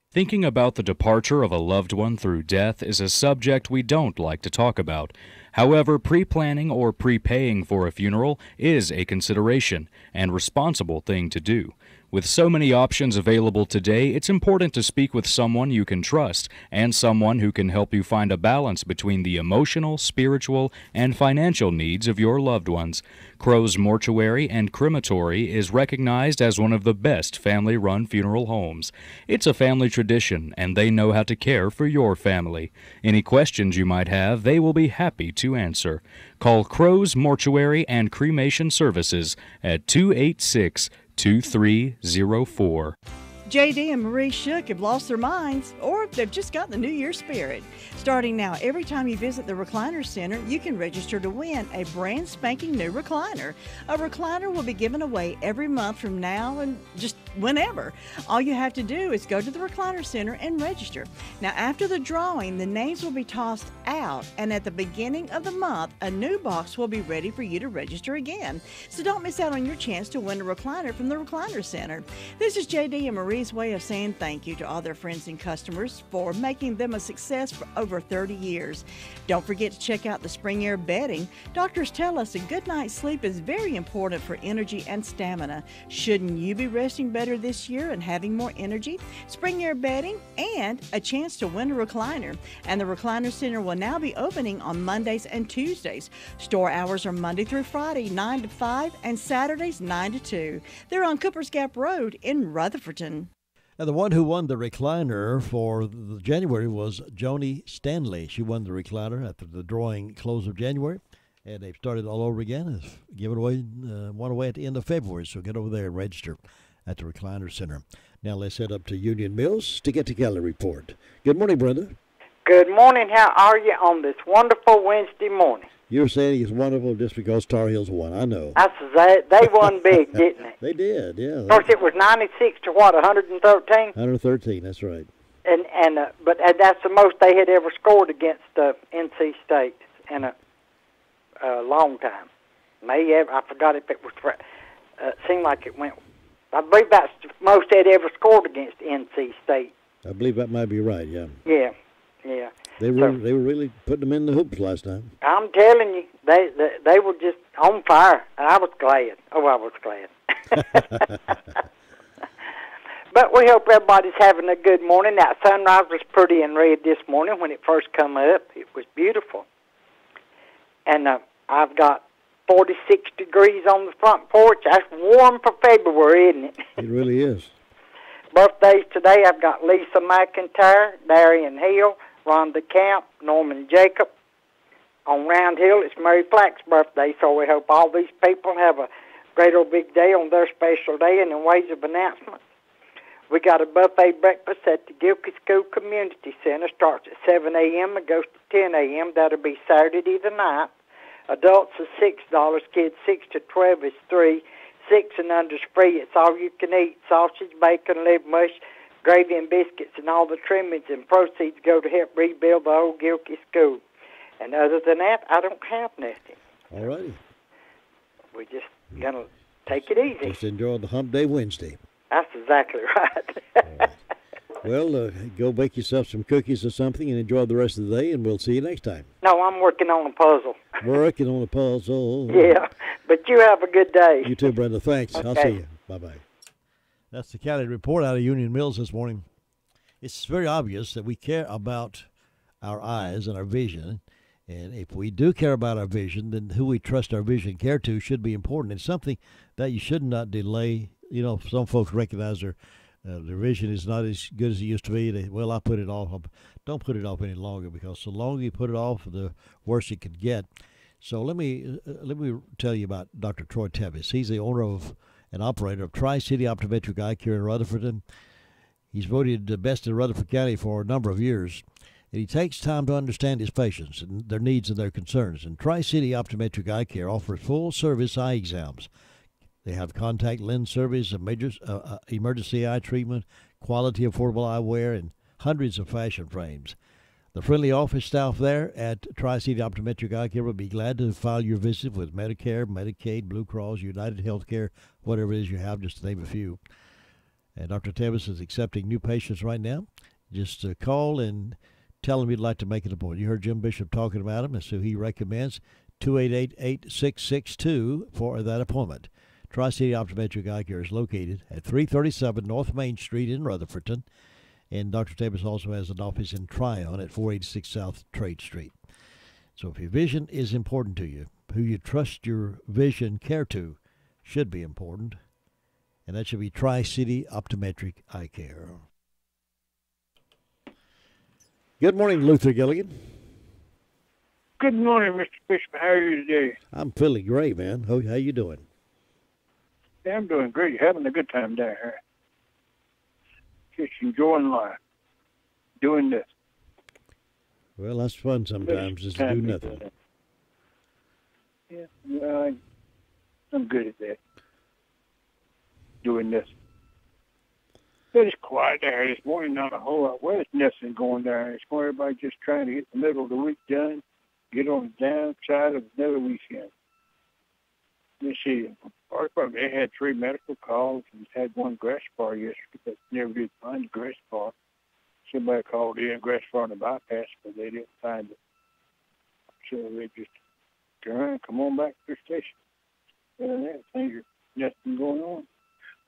Thinking about the departure of a loved one through death is a subject we don't like to talk about. However, pre-planning or prepaying for a funeral is a consideration and responsible thing to do. With so many options available today, it's important to speak with someone you can trust and someone who can help you find a balance between the emotional, spiritual, and financial needs of your loved ones. Crow's Mortuary and Crematory is recognized as one of the best family-run funeral homes. It's a family tradition, and they know how to care for your family. Any questions you might have, they will be happy to answer. Call Crow's Mortuary and Cremation Services at 286-2304. JD and Marie Shook have lost their minds, or they've just got the New Year spirit. Starting now, every time you visit the Recliner Center, you can register to win a brand spanking new recliner. A recliner will be given away every month from now and just whenever. All you have to do is go to the Recliner Center and register. Now, after the drawing, the names will be tossed out, and at the beginning of the month, a new box will be ready for you to register again. So don't miss out on your chance to win a recliner from the Recliner Center. This is JD and Marie's way of saying thank you to all their friends and customers for making them a success for over 30 years. Don't forget to check out the Spring Air bedding. Doctors tell us a good night's sleep is very important for energy and stamina. Shouldn't you be resting better this year and having more energy? Spring Air bedding and a chance to win a recliner. And the Recliner Center will now be opening on Mondays and Tuesdays. Store hours are Monday through Friday, 9 to 5, and Saturdays, 9 to 2. They're on Coopers Gap Road in Rutherfordton. And the one who won the recliner for the January was Joni Stanley. She won the recliner after the drawing close of January, and they've started all over again. It's given away one away at the end of February, so get over there and register at the Recliner Center. Now let's head up to Union Mills to get the Kelly Report. Good morning, Brenda. Good morning. How are you on this wonderful Wednesday morning? You were saying it's wonderful just because Tar Heels won. I know. They won big, didn't they? They did, yeah. Of course, it was 96 to what, 113? 113, that's right. But that's the most they had ever scored against NC State in a long time. I forgot if it was. Seemed like it went. I believe that's the most they'd ever scored against NC State. I believe that might be right. Yeah. Yeah. They were really putting them in the hoops last time. I'm telling you, they were just on fire. I was glad. Oh, I was glad. But we hope everybody's having a good morning. That sunrise was pretty and red this morning when it first come up. It was beautiful. And I've got 46 degrees on the front porch. That's warm for February, isn't it? It really is. Birthdays today, I've got Lisa McIntyre, Darian Hill, Rhonda Camp, Norman Jacob. On Round Hill, it's Mary Flack's birthday, so we hope all these people have a great old big day on their special day. And in ways of announcements, we got a buffet breakfast at the Gilkey School Community Center. Starts at 7 a.m. and goes to 10 a.m. That'll be Saturday the 9th. Adults is $6. Kids 6 to 12 is $3. 6 and under is free. It's all you can eat. Sausage, bacon, liver mush, gravy and biscuits, and all the trimmings and proceeds go to help rebuild the old Gilkey School. And other than that, I don't have nothing. All righty. We're just going to take it easy. Just enjoy the Hump Day Wednesday. That's exactly right. Well, go bake yourself some cookies or something and enjoy the rest of the day, and we'll see you next time. No, I'm working on a puzzle. Working on a puzzle. Yeah, but you have a good day. You too, Brenda. Thanks. Okay. I'll see you. Bye-bye. That's the County Report out of Union Mills this morning. It's very obvious that we care about our eyes and our vision. And if we do care about our vision, then who we trust our vision care to should be important. It's something that you should not delay. You know, some folks recognize their vision is not as good as it used to be. Well, I put it off. Don't put it off any longer, because the longer you put it off, the worse it could get. So let me tell you about Dr. Troy Tevis. He's the owner of and operator of Tri-City Optometric Eye Care in Rutherford. He's voted the best in Rutherford County for a number of years. And he takes time to understand his patients and their needs and their concerns. And Tri-City Optometric Eye Care offers full-service eye exams. They have contact lens service, emergency eye treatment, quality affordable eyewear, and hundreds of fashion frames. The friendly office staff there at Tri-City Optometric Eye Care will be glad to file your visit with Medicare, Medicaid, Blue Cross, United Healthcare, whatever it is you have, just to name a few. And Dr. Tevis is accepting new patients right now. Just call and tell him you'd like to make an appointment. You heard Jim Bishop talking about him, and so he recommends 288-8662 for that appointment. Tri-City Optometric Eye Care is located at 337 North Main Street in Rutherford. And Dr. Tevis also has an office in Tryon at 486 South Trade Street. So if your vision is important to you, who you trust your vision care to should be important. And that should be Tri-City Optometric Eye Care. Good morning, Luther Gilligan. Good morning, Mr. Bishop. How are you today? I'm feeling great, man. How you doing? Yeah, I'm doing great. Having a good time down here. Just enjoying life. Doing this. Well, that's fun sometimes, just to do nothing. Yeah, well, I'm good at that. Doing this. But it's quiet there this morning, not a whole lot. Well, there's nothing going down. It's more everybody just trying to get the middle of the week done, get on the downside of another weekend. Let's see, they had 3 medical calls and had 1 grass bar yesterday, but never did find the grass bar. Somebody called in grass bar on the bypass, but they didn't find it. So they just come on back to the station. Other than that, things are nothing going on.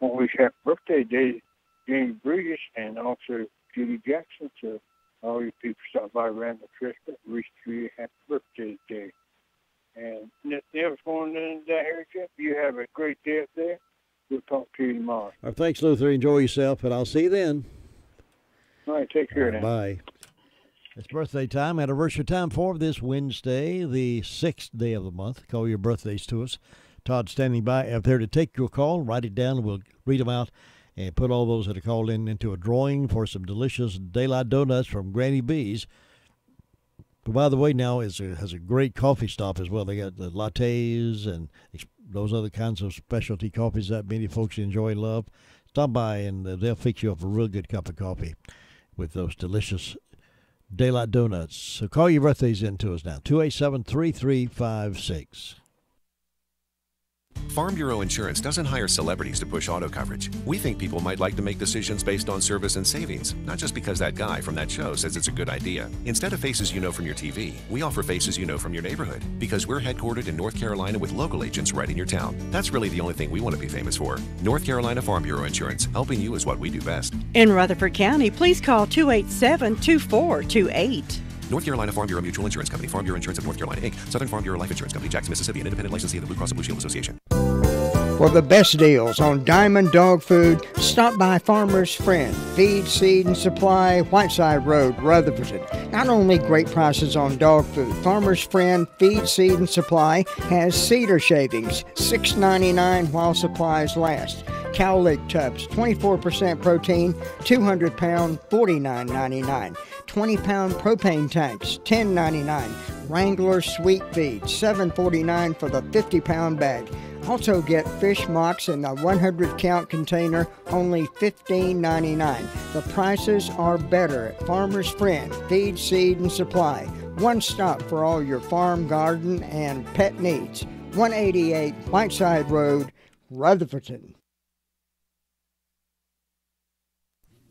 I want to wish happy birthday to James Bridges and also Judy Jackson. So all you people stop by around the Tristan, wish you a happy birthday today. And nothing else going on down here, Jeff. You have a great day up there. We'll talk to you tomorrow. All right, thanks, Luther. Enjoy yourself, and I'll see you then. All right, take care now. Bye. It's birthday time, anniversary time for this Wednesday, the 6th day of the month. Call your birthdays to us. Todd's standing by up there to take your call. Write it down, and we'll read them out and put all those that are called in into a drawing for some delicious daylight donuts from Granny B's. But by the way, now has a great coffee stop as well. They got the lattes and those other kinds of specialty coffees that many folks enjoy and love. Stop by and they'll fix you up a real good cup of coffee with those delicious daylight donuts. So call your birthdays in to us now, 287-3356. Farm Bureau Insurance doesn't hire celebrities to push auto coverage. We think people might like to make decisions based on service and savings, not just because that guy from that show says it's a good idea. Instead of faces you know from your TV, we offer faces you know from your neighborhood, because we're headquartered in North Carolina with local agents right in your town. That's really the only thing we want to be famous for. North Carolina Farm Bureau Insurance, helping you is what we do best. In Rutherford County, please call 287-2428. North Carolina Farm Bureau Mutual Insurance Company, Farm Bureau Insurance of North Carolina, Inc., Southern Farm Bureau Life Insurance Company, Jackson, Mississippi, an independent licensee of the Blue Cross and Blue Shield Association. For the best deals on Diamond Dog Food, stop by Farmer's Friend, Feed, Seed, and Supply, Whiteside Road, Rutherford. Not only great prices on dog food, Farmer's Friend, Feed, Seed, and Supply has cedar shavings, $6.99 while supplies last. Cow leg tubs, 24% protein, 200 pound, $49.99. 20-pound propane tanks, $10.99. Wrangler Sweet Feed, $7.49 for the 50-pound bag. Also get fish mocks in the 100-count container, only $15.99. The prices are better at Farmer's Friend, Feed, Seed, and Supply, One stop for all your farm, garden, and pet needs. 188 Whiteside Road, Rutherfordton.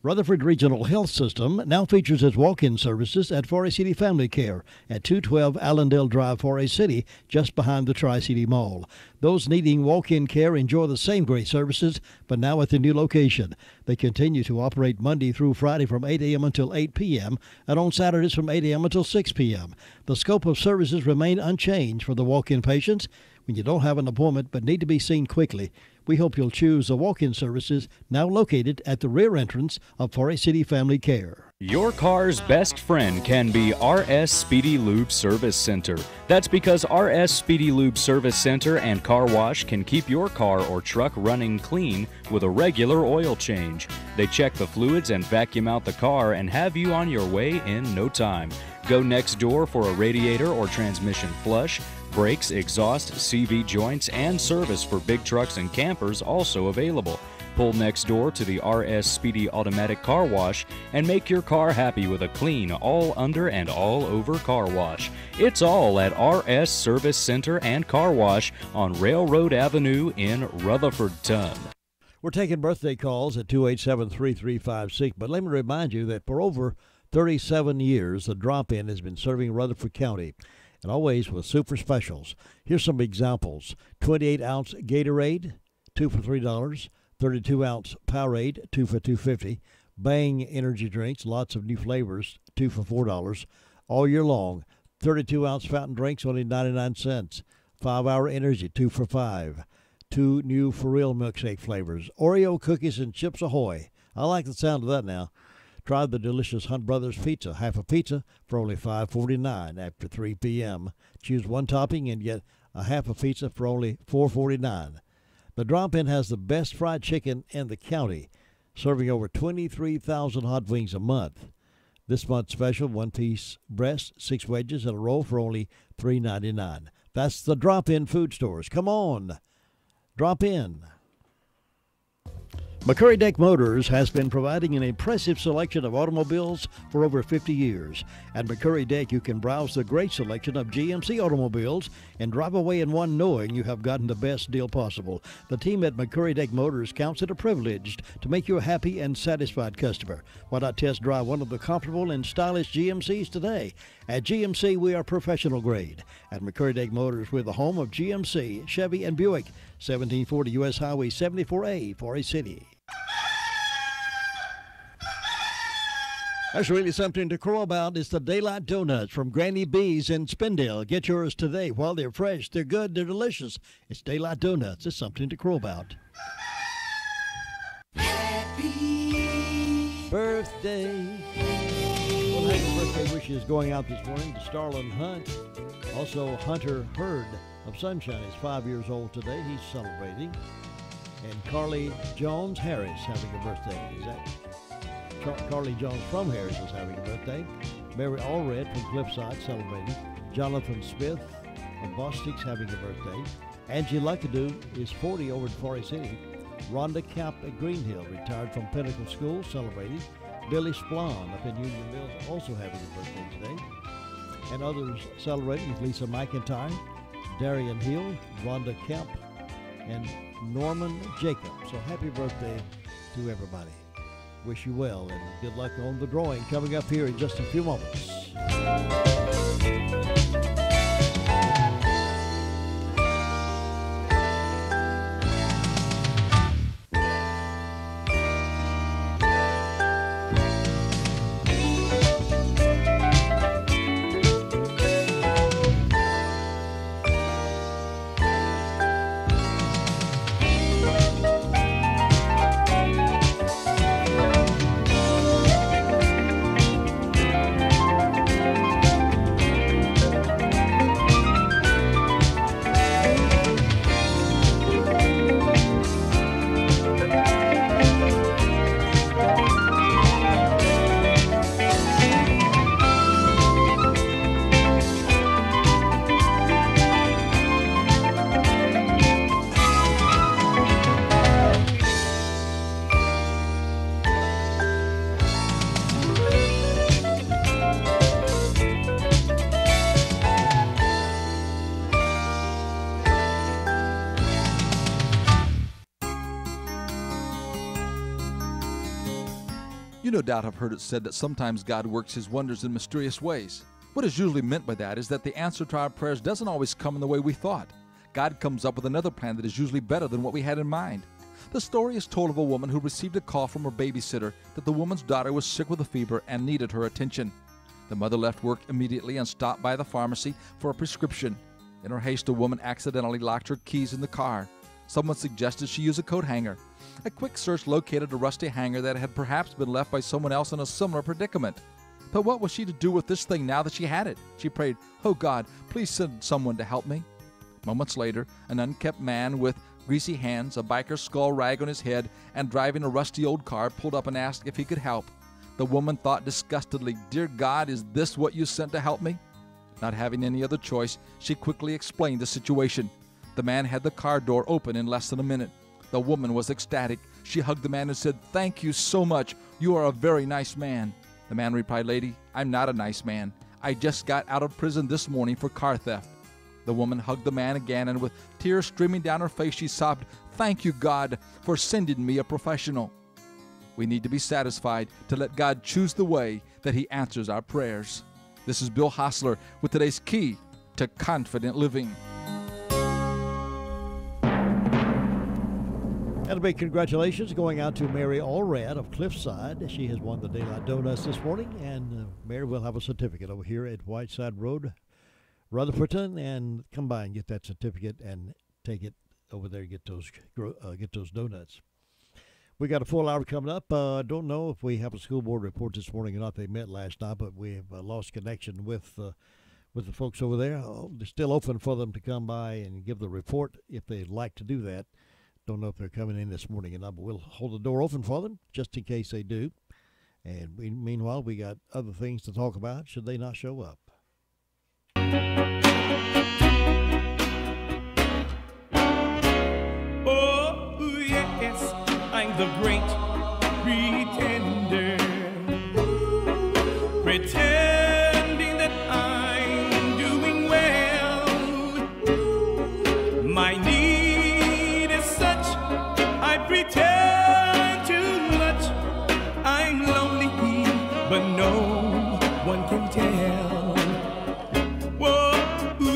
Rutherford Regional Health System now features its walk-in services at Forest City Family Care at 212 Allendale Drive, Forest City, just behind the Tri-City Mall. Those needing walk-in care enjoy the same great services, but now at the new location. They continue to operate Monday through Friday from 8 a.m. until 8 p.m. and on Saturdays from 8 a.m. until 6 p.m. The scope of services remain unchanged for the walk-in patients. When you don't have an appointment but need to be seen quickly, we hope you'll choose the walk-in services now located at the rear entrance of Forest City Family Care. Your car's best friend can be RS Speedy Lube Service Center. That's because RS Speedy Lube Service Center and Car Wash can keep your car or truck running clean with a regular oil change. They check the fluids and vacuum out the car and have you on your way in no time. Go next door for a radiator or transmission flush. Brakes, exhaust, CV joints, and service for big trucks and campers also available. Pull next door to the RS Speedy Automatic Car Wash and make your car happy with a clean, all under and all over car wash. It's all at RS Service Center and Car Wash on Railroad Avenue in Rutherfordton. We're taking birthday calls at 287-3356, but let me remind you that for over 37 years, the Drop-In has been serving Rutherford County, and always with super specials. Here's some examples. 28-ounce Gatorade, 2 for $3. 32-ounce Powerade, 2 for $2.50. Bang energy drinks, lots of new flavors, 2 for $4. All year long, 32-ounce fountain drinks, only 99 cents. 5-Hour Energy, 2 for $5. 2 new For Real milkshake flavors. Oreo cookies and Chips Ahoy. I like the sound of that now. Try the delicious Hunt Brothers Pizza. Half a pizza for only $5.49 after 3 p.m. Choose one topping and get a half a pizza for only $4.49. The Drop-In has the best fried chicken in the county, serving over 23,000 hot wings a month. This month's special, 1-piece breast, 6 wedges, and a roll for only $3.99. That's the Drop-In food stores. Come on, drop in. McCurry Deck Motors has been providing an impressive selection of automobiles for over 50 years. At McCurry Deck, you can browse the great selection of GMC automobiles and drive away in one knowing you have gotten the best deal possible. The team at McCurry Deck Motors counts it a privilege to make you a happy and satisfied customer. Why not test drive one of the comfortable and stylish GMCs today? At GMC, we are professional grade. At McCurry Deck Motors, we're the home of GMC, Chevy, and Buick. 1740 U.S. Highway 74A, Forest City. That's really something to crow about. It's the Daylight Donuts from Granny B's in Spindale. Get yours today. While they're fresh, they're good, they're delicious. It's Daylight Donuts. It's something to crow about. Happy birthday. Well, happy birthday wishes going out this morning to Starlin Hunt. Also, Hunter Hurd of Sunshine is 5 years old today. He's celebrating. And Carly Jones Harris having a birthday. Is that Carly Jones from Harris is having a birthday. Mary Allred from Cliffside celebrating. Jonathan Smith of Bostic's having a birthday. Angie Luckadoo is 40 over at Forest City. Rhonda Camp at Greenhill, retired from Pinnacle School, celebrating. Billy Splon up in Union Mills also having a birthday today. And others celebrating with Lisa McIntyre, Darian Hill, Rhonda Kemp, and Norman Jacob. So happy birthday to everybody. Wish you well and good luck on the drawing coming up here in just a few moments. You no doubt have heard it said that sometimes God works his wonders in mysterious ways. What is usually meant by that is that the answer to our prayers doesn't always come in the way we thought. God comes up with another plan that is usually better than what we had in mind. The story is told of a woman who received a call from her babysitter that the woman's daughter was sick with a fever and needed her attention. The mother left work immediately and stopped by the pharmacy for a prescription. In her haste, a woman accidentally locked her keys in the car. Someone suggested she use a coat hanger. A quick search located a rusty hanger that had perhaps been left by someone else in a similar predicament. But what was she to do with this thing now that she had it? She prayed, "Oh God, please send someone to help me." Moments later, an unkempt man with greasy hands, a biker's skull rag on his head, and driving a rusty old car pulled up and asked if he could help. The woman thought disgustedly, "Dear God, is this what you sent to help me?" Not having any other choice, she quickly explained the situation. The man had the car door open in less than a minute. The woman was ecstatic. She hugged the man and said, "Thank you so much. You are a very nice man." The man replied, "Lady, I'm not a nice man. I just got out of prison this morning for car theft." The woman hugged the man again, and with tears streaming down her face, she sobbed, "Thank you, God, for sending me a professional." We need to be satisfied to let God choose the way that he answers our prayers. This is Bill Hostler with today's Key to Confident Living. And a big congratulations going out to Mary Allred of Cliffside. She has won the Daylight Donuts this morning, and Mary will have a certificate over here at Whiteside Road, Rutherfordton, and come by and get that certificate and take it over there and get those donuts. We got a full hour coming up. Don't know if we have a school board report this morning or not. They met last night, but we have lost connection with the folks over there. They're still open for them to come by and give the report if they'd like to do that. Don't know if they're coming in this morning or not, but we'll hold the door open for them just in case they do. And meanwhile, we got other things to talk about should they not show up. Oh, yes, I'm the great pretender. Pretending that I'm doing well. My need is such, I pretend too much. I'm lonely, but no one can tell. Whoa,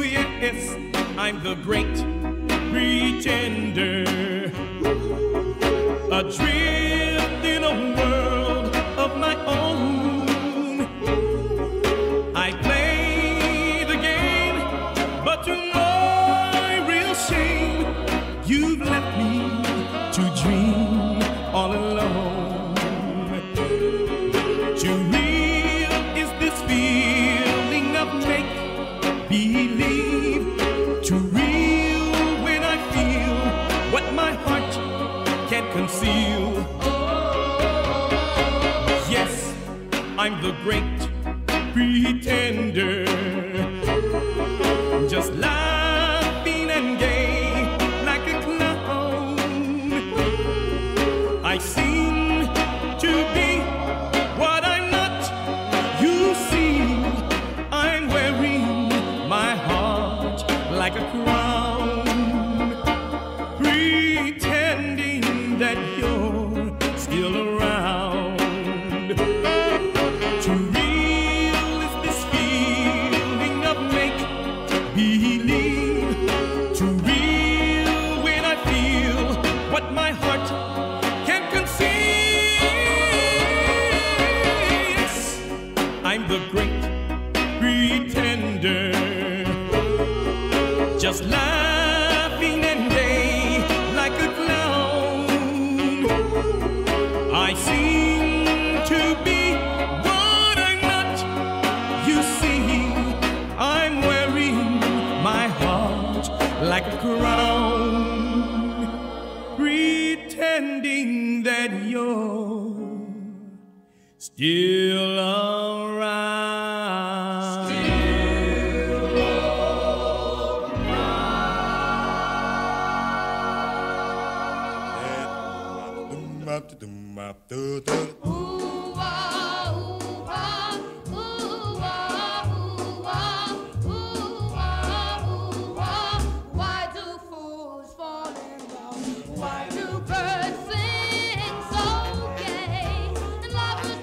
yes, I'm the great pretender. Adrift in a world of my own. I play the game, but to my real shame, you've left me to dream all alone. Too real is this feeling of make-believe. Too real when I feel what my heart can't conceal. Yes, I'm the great pretender. Just laughing and gay like a clown. I seem to be what I'm not. You see, I'm wearing my heart like a crown. Pretending that you're still around. Too real is this feeling of make-believe. Too real when I feel what my heart can't conceive. Yes, I'm the great pretender. Just laughing and gay like a clown. I seem to be what I'm not. You see, I'm wearing my heart like a crown. Pretending that you're still around. Why do fools fall in love? Why do birds sing so gay? And lovers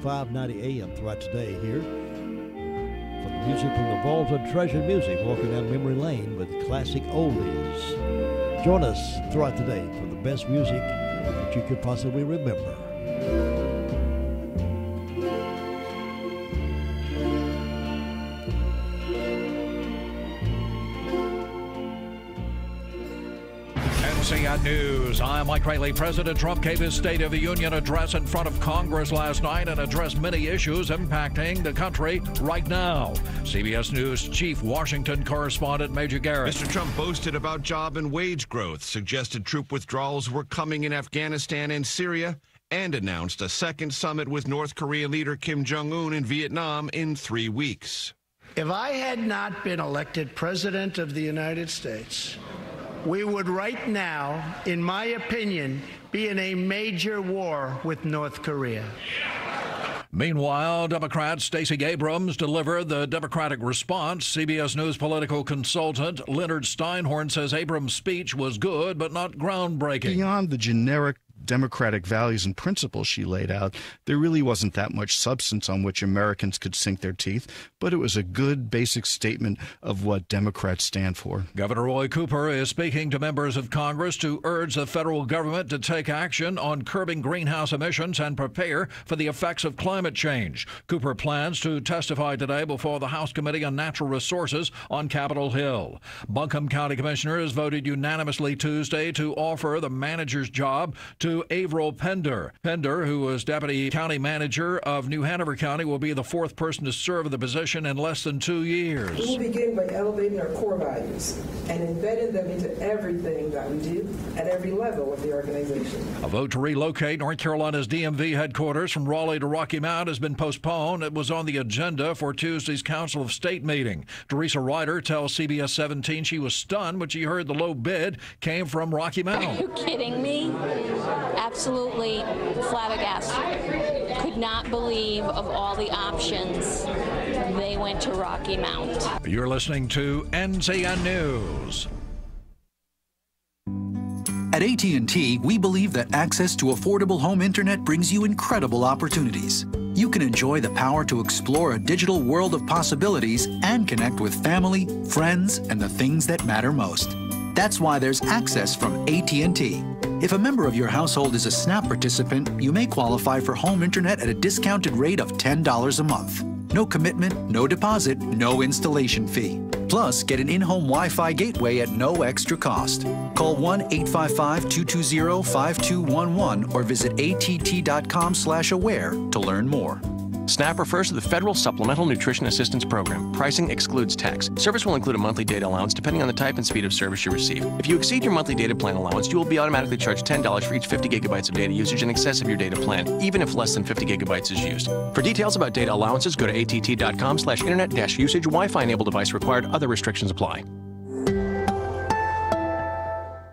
590 AM throughout today here. For the music from the Vault of Treasured Music, walking down memory lane with classic oldies. Join us throughout the day for the best music that you could possibly remember. WCAB News. I'm Mike Rayleigh. President Trump gave his State of the Union address in front of Congress last night and addressed many issues impacting the country right now. CBS News Chief Washington Correspondent Major Garrett. Mr. Trump boasted about job and wage growth, suggested troop withdrawals were coming in Afghanistan and Syria, and announced a second summit with North Korean leader Kim Jong-un in Vietnam in 3 weeks. If I had not been elected President of the United States, we would right now, in my opinion, be in a major war with North Korea. Meanwhile, Democrat Stacey Abrams delivered the Democratic response. CBS News political consultant Leonard Steinhorn says Abrams' speech was good, but not groundbreaking. Beyond the generic Democratic values and principles she laid out, there really wasn't that much substance on which Americans could sink their teeth, but it was a good basic statement of what Democrats stand for. Governor Roy Cooper is speaking to members of Congress to urge the federal government to take action on curbing greenhouse emissions and prepare for the effects of climate change. Cooper plans to testify today before the House Committee on Natural Resources on Capitol Hill. Buncombe County Commissioners voted unanimously Tuesday to offer the manager's job to Averill Pender. Pender, who was Deputy County Manager of New Hanover County, will be the fourth person to serve in the position in less than 2 years. We will begin by elevating our core values and embedding them into everything that we do at every level of the organization. A vote to relocate North Carolina's DMV headquarters from Raleigh to Rocky Mount has been postponed. It was on the agenda for Tuesday's Council of State meeting. Teresa Ryder tells CBS 17 she was stunned when she heard the low bid came from Rocky Mount. Are you kidding me? Absolutely flabbergasted. Could not believe of all the options they went to Rocky Mount. You're listening to NCN News. At AT&T, we believe that access to affordable home internet brings you incredible opportunities. You can enjoy the power to explore a digital world of possibilities and connect with family, friends, and the things that matter most. That's why there's access from AT&T. If a member of your household is a SNAP participant, you may qualify for home internet at a discounted rate of $10 a month. No commitment, no deposit, no installation fee. Plus, get an in-home Wi-Fi gateway at no extra cost. Call 1-855-220-5211 or visit att.com/aware to learn more. SNAP refers to the Federal Supplemental Nutrition Assistance Program. Pricing excludes tax. Service will include a monthly data allowance depending on the type and speed of service you receive. If you exceed your monthly data plan allowance, you will be automatically charged $10 for each 50 gigabytes of data usage in excess of your data plan, even if less than 50 gigabytes is used. For details about data allowances, go to att.com/internet-usage. Wi-Fi enabled device required. Other restrictions apply.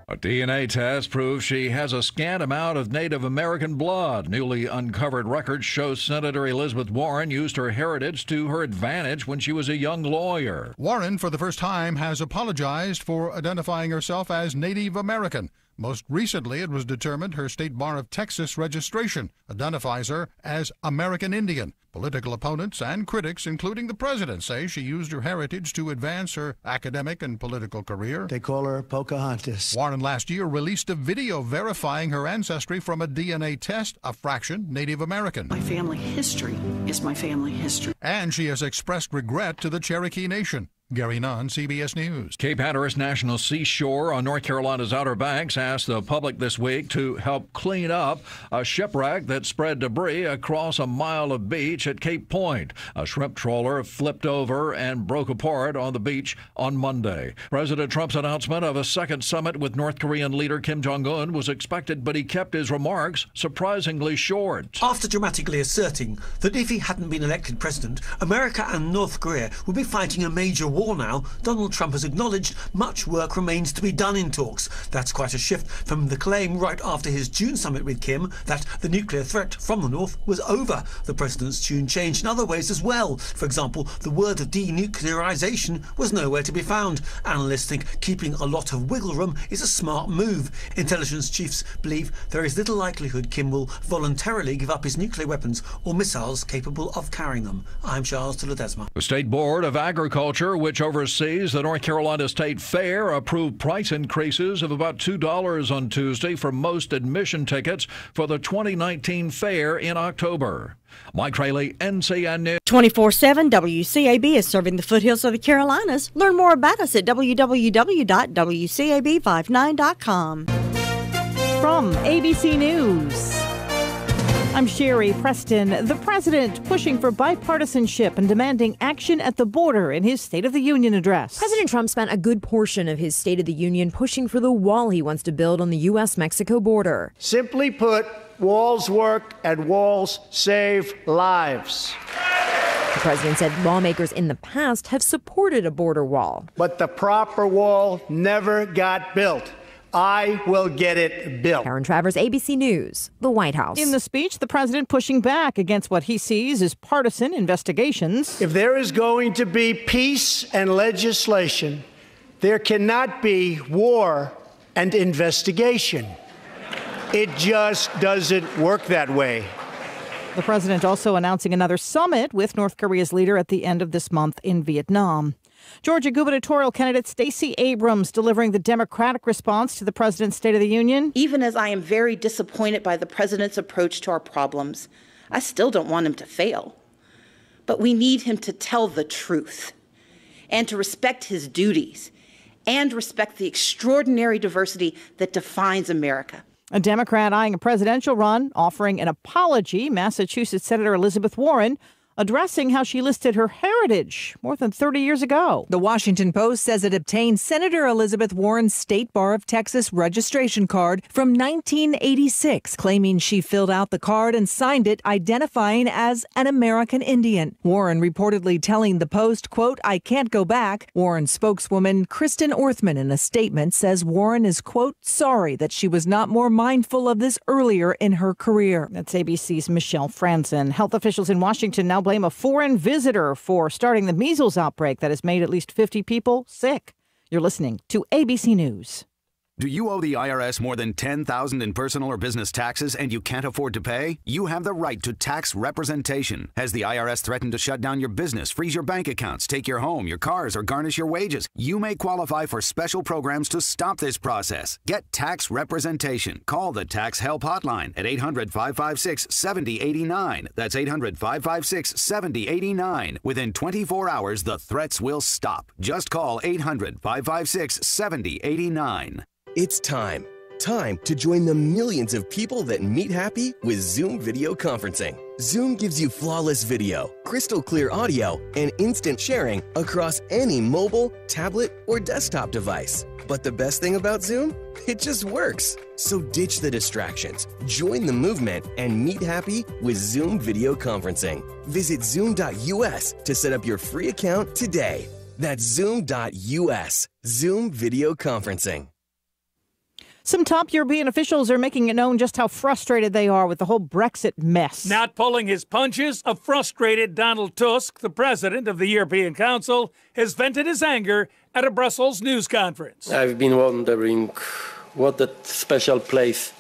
A DNA test proves she has a scant amount of Native American blood. Newly uncovered records show Senator Elizabeth Warren used her heritage to her advantage when she was a young lawyer. Warren, for the first time, has apologized for identifying herself as Native American. Most recently, it was determined her State Bar of Texas registration identifies her as American Indian. Political opponents and critics, including the president, say she used her heritage to advance her academic and political career. They call her Pocahontas. Warren last year released a video verifying her ancestry from a DNA test, a fraction Native American. My family history is my family history. And she has expressed regret to the Cherokee Nation. Gary Nunn, CBS News. Cape Hatteras National Seashore on North Carolina's Outer Banks asked the public this week to help clean up a shipwreck that spread debris across a mile of beach at Cape Point. A shrimp trawler flipped over and broke apart on the beach on Monday. President Trump's announcement of a second summit with North Korean leader Kim Jong-un was expected, but he kept his remarks surprisingly short. After dramatically asserting that if he hadn't been elected president, America and North Korea would be fighting a major war war now, Donald Trump has acknowledged much work remains to be done in talks. That's quite a shift from the claim right after his June summit with Kim that the nuclear threat from the North was over. The president's tune changed in other ways as well. For example, the word denuclearization was nowhere to be found. Analysts think keeping a lot of wiggle room is a smart move. Intelligence chiefs believe there is little likelihood Kim will voluntarily give up his nuclear weapons or missiles capable of carrying them. I'm Charles de Ledesma. The State Board of Agriculture, which oversees the North Carolina State Fair, approved price increases of about $2 on Tuesday for most admission tickets for the 2019 fair in October. Mike Rayleigh, NCN News. 24/7 WCAB is serving the foothills of the Carolinas. Learn more about us at www.wcab59.com. From ABC News, I'm Sherry Preston. The president pushing for bipartisanship and demanding action at the border in his State of the Union address. President Trump spent a good portion of his State of the Union pushing for the wall he wants to build on the U.S.-Mexico border. Simply put, walls work and walls save lives. The president said lawmakers in the past have supported a border wall. But the proper wall never got built. I will get it built. Karen Travers, ABC News, the White House. In the speech, the president pushing back against what he sees as partisan investigations. If there is going to be peace and legislation, there cannot be war and investigation. It just doesn't work that way. The president also announcing another summit with North Korea's leader at the end of this month in Vietnam. Georgia gubernatorial candidate Stacey Abrams delivering the Democratic response to the president's State of the Union. Even as I am very disappointed by the president's approach to our problems, I still don't want him to fail. But we need him to tell the truth and to respect his duties and respect the extraordinary diversity that defines America. A Democrat eyeing a presidential run, offering an apology, Massachusetts Senator Elizabeth Warren addressing how she listed her heritage more than 30 years ago. The Washington Post says it obtained Senator Elizabeth Warren's State Bar of Texas registration card from 1986, claiming she filled out the card and signed it identifying as an American Indian. Warren reportedly telling the Post, quote, "I can't go back." Warren spokeswoman Kristen Orthman in a statement says Warren is, quote, "sorry that she was not more mindful of this earlier in her career." That's ABC's Michelle Franzen. Health officials in Washington now blame a foreign visitor for starting the measles outbreak that has made at least 50 people sick. You're listening to ABC News. Do you owe the IRS more than $10,000 in personal or business taxes and you can't afford to pay? You have the right to tax representation. Has the IRS threatened to shut down your business, freeze your bank accounts, take your home, your cars, or garnish your wages? You may qualify for special programs to stop this process. Get tax representation. Call the Tax Help Hotline at 800-556-7089. That's 800-556-7089. Within 24 hours, the threats will stop. Just call 800-556-7089. It's time to join the millions of people that meet happy with Zoom video conferencing. Zoom gives you flawless video, crystal clear audio, and instant sharing across any mobile, tablet, or desktop device. But the best thing about Zoom? It just works. So ditch the distractions, join the movement, and meet happy with Zoom video conferencing. Visit zoom.us to set up your free account today. That's zoom.us. Zoom video conferencing. Some top European officials are making it known just how frustrated they are with the whole Brexit mess. Not pulling his punches, a frustrated Donald Tusk, the president of the European Council, has vented his anger at a Brussels news conference. I've been wondering what that special place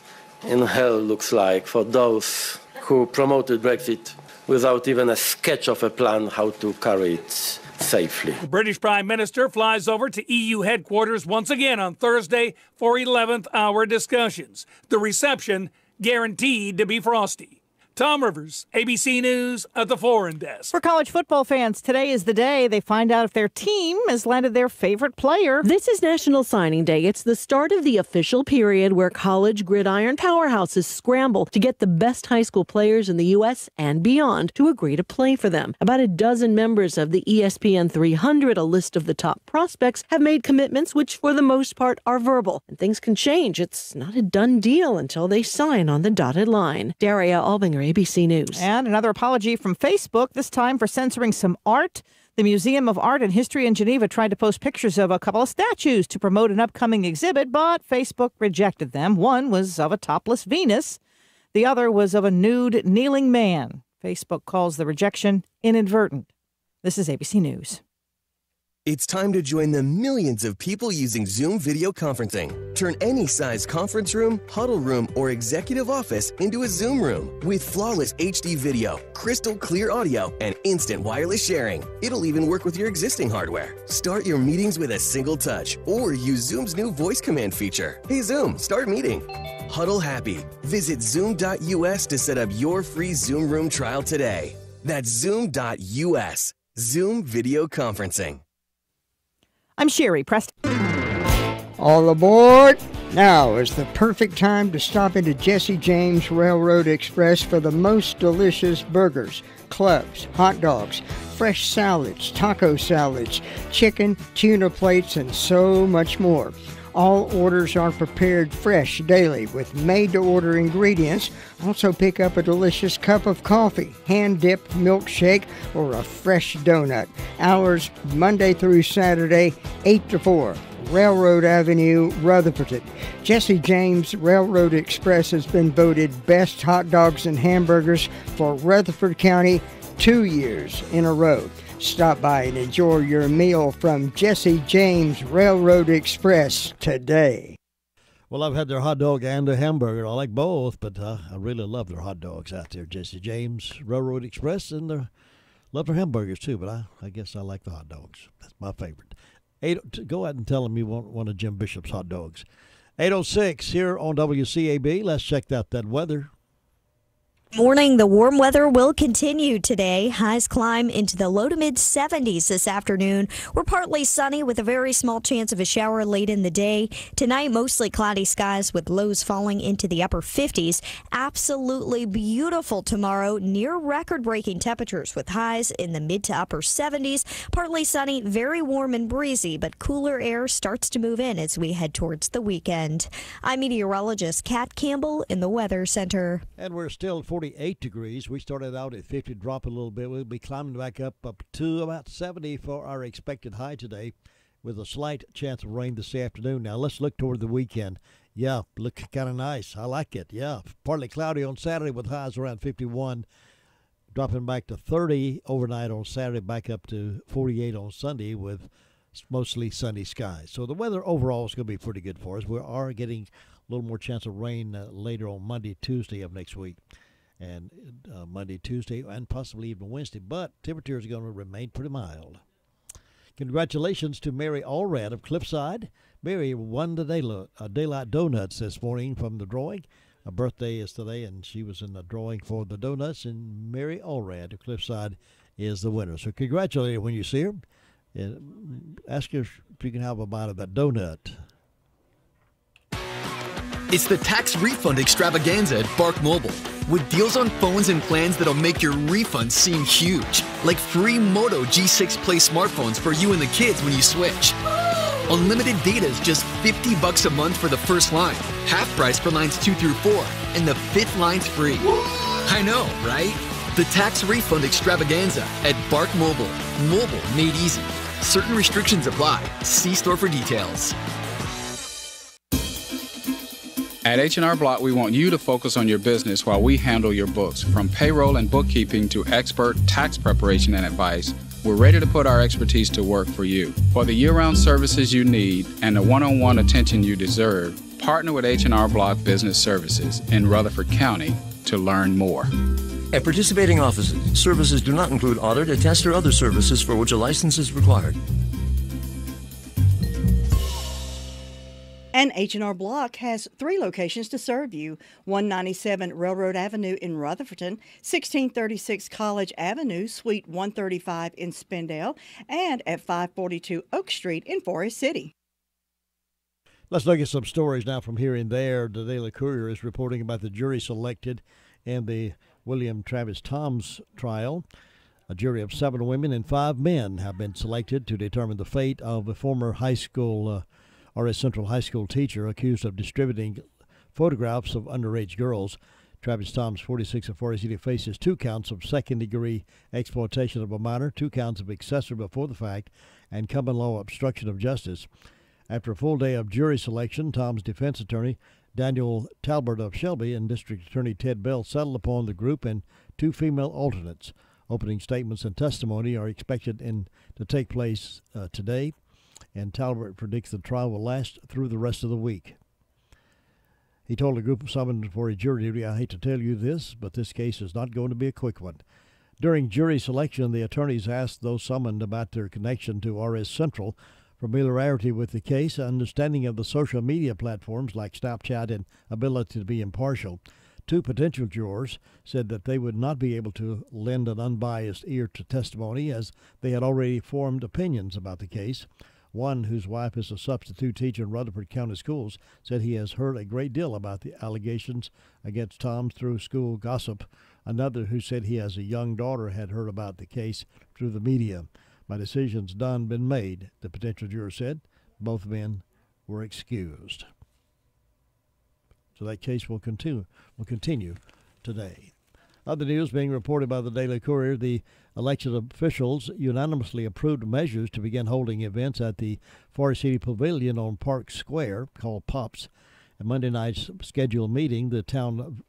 in hell looks like for those who promoted Brexit without even a sketch of a plan how to carry it safely. The British Prime Minister flies over to EU headquarters once again on Thursday for 11th hour discussions. The reception guaranteed to be frosty. Tom Rivers, ABC News at the Foreign Desk. For college football fans, today is the day they find out if their team has landed their favorite player. This is National Signing Day. It's the start of the official period where college gridiron powerhouses scramble to get the best high school players in the U.S. and beyond to agree to play for them. About a dozen members of the ESPN 300, a list of the top prospects, have made commitments which for the most part are verbal. And things can change. It's not a done deal until they sign on the dotted line. Daria Albinger, ABC News. And another apology from Facebook, this time for censoring some art. The Museum of Art and History in Geneva tried to post pictures of a couple of statues to promote an upcoming exhibit, but Facebook rejected them. One was of a topless Venus. The other was of a nude kneeling man. Facebook calls the rejection inadvertent. This is ABC News. It's time to join the millions of people using Zoom video conferencing. Turn any size conference room, huddle room, or executive office into a Zoom room with flawless HD video, crystal clear audio, and instant wireless sharing. It'll even work with your existing hardware. Start your meetings with a single touch or use Zoom's new voice command feature. Hey Zoom, start meeting. Huddle happy. Visit Zoom.us to set up your free Zoom room trial today. That's Zoom.us. Zoom video conferencing. I'm Sherry Preston. All aboard! Now is the perfect time to stop into Jesse James Railroad Express for the most delicious burgers, clubs, hot dogs, fresh salads, taco salads, chicken, tuna plates, and so much more. All orders are prepared fresh daily with made-to-order ingredients. Also pick up a delicious cup of coffee, hand-dipped milkshake, or a fresh donut. Hours Monday through Saturday, 8 to 4. Railroad Avenue, Rutherford. Jesse James Railroad Express has been voted best hot dogs and hamburgers for Rutherford County 2 years in a row. Stop by and enjoy your meal from Jesse James Railroad Express today. Well, I've had their hot dog and their hamburger. I like both, but I really love their hot dogs out there, Jesse James Railroad Express, and love their hamburgers too, but I guess I like the hot dogs. That's my favorite. Go out and tell them you want one of Jim Bishop's hot dogs. 8:06 here on WCAB. Let's check out that weather. Morning, the warm weather will continue today. Highs climb into the low to mid 70s this afternoon. We're partly sunny with a very small chance of a shower late in the day. Tonight, mostly cloudy skies with lows falling into the upper 50s. Absolutely beautiful tomorrow. Near record-breaking temperatures with highs in the mid to upper 70s. Partly sunny, very warm and breezy, but cooler air starts to move in as we head towards the weekend. I'm meteorologist Kat Campbell in the Weather Center. And we're still 48 degrees. We started out at 50, drop a little bit. We'll be climbing back up to about 70 for our expected high today with a slight chance of rain this afternoon. Now let's look toward the weekend. Yeah, look kind of nice. I like it. Yeah, partly cloudy on Saturday with highs around 51, dropping back to 30 overnight on Saturday, back up to 48 on Sunday with mostly sunny skies. So the weather overall is going to be pretty good for us. We are getting a little more chance of rain later on Monday, Tuesday of next week. And Monday, Tuesday, and possibly even Wednesday. But temperatures are going to remain pretty mild. Congratulations to Mary Allred of Cliffside. Mary won the Daylight Donuts this morning from the drawing. Her birthday is today, and she was in the drawing for the donuts. And Mary Allred of Cliffside is the winner. So congratulate her when you see her. And ask her if you can have a bite of that donut. It's the tax refund extravaganza at Bark Mobile, with deals on phones and plans that'll make your refund seem huge, like free Moto G6 Play smartphones for you and the kids when you switch. Unlimited data is just $50 a month for the first line, half price for lines 2 through 4, and the 5th line's free. I know, right? The tax refund extravaganza at Bark Mobile. Mobile made easy. Certain restrictions apply. See store for details. At H&R Block, we want you to focus on your business while we handle your books. From payroll and bookkeeping to expert tax preparation and advice, we're ready to put our expertise to work for you. For the year-round services you need and the one-on-one attention you deserve, partner with H&R Block Business Services in Rutherford County to learn more. At participating offices, services do not include audit, attest, or other services for which a license is required. And H&R Block has 3 locations to serve you. 197 Railroad Avenue in Rutherford, 1636 College Avenue, Suite 135 in Spindale, and at 542 Oak Street in Forest City. Let's look at some stories now from here and there. The Daily Courier is reporting about the jury selected in the William Travis Toms trial. A jury of 7 women and 5 men have been selected to determine the fate of a former high school RS Central High School teacher accused of distributing photographs of underage girls. Travis Thomas, 46 of Forest City, faces 2 counts of second-degree exploitation of a minor, 2 counts of accessory before the fact, and common law obstruction of justice. After a full day of jury selection, Tom's defense attorney, Daniel Talbert of Shelby, and District Attorney Ted Bell settled upon the group and 2 female alternates. Opening statements and testimony are expected to take place today, and Talbert predicts the trial will last through the rest of the week. He told a group summoned for a jury duty, "I hate to tell you this, but this case is not going to be a quick one." During jury selection, the attorneys asked those summoned about their connection to RS Central, familiarity with the case, understanding of the social media platforms like Snapchat, and ability to be impartial. 2 potential jurors said that they would not be able to lend an unbiased ear to testimony as they had already formed opinions about the case. One, whose wife is a substitute teacher in Rutherford County Schools, said he has heard a great deal about the allegations against Tom through school gossip. Another, who said he has a young daughter, had heard about the case through the media. "My decision's been made," the potential juror said. Both men were excused. So that case will continue today. Other news being reported by the Daily Courier, the election officials unanimously approved measures to begin holding events at the Forest City Pavilion on Park Square, called POPs. At Monday night's scheduled meeting, the town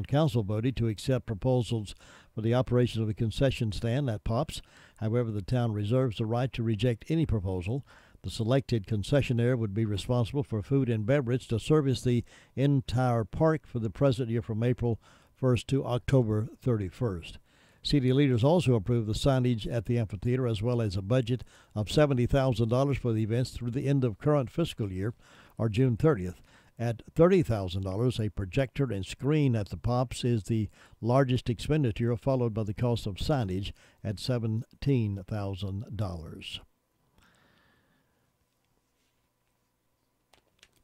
council voted to accept proposals for the operation of a concession stand at POPs. However, the town reserves the right to reject any proposal. The selected concessionaire would be responsible for food and beverage to service the entire park for the present year from April 1st to October 31st. City leaders also approved the signage at the amphitheater, as well as a budget of $70,000 for the events through the end of current fiscal year, or June 30th. At $30,000, a projector and screen at the POPs is the largest expenditure, followed by the cost of signage at $17,000.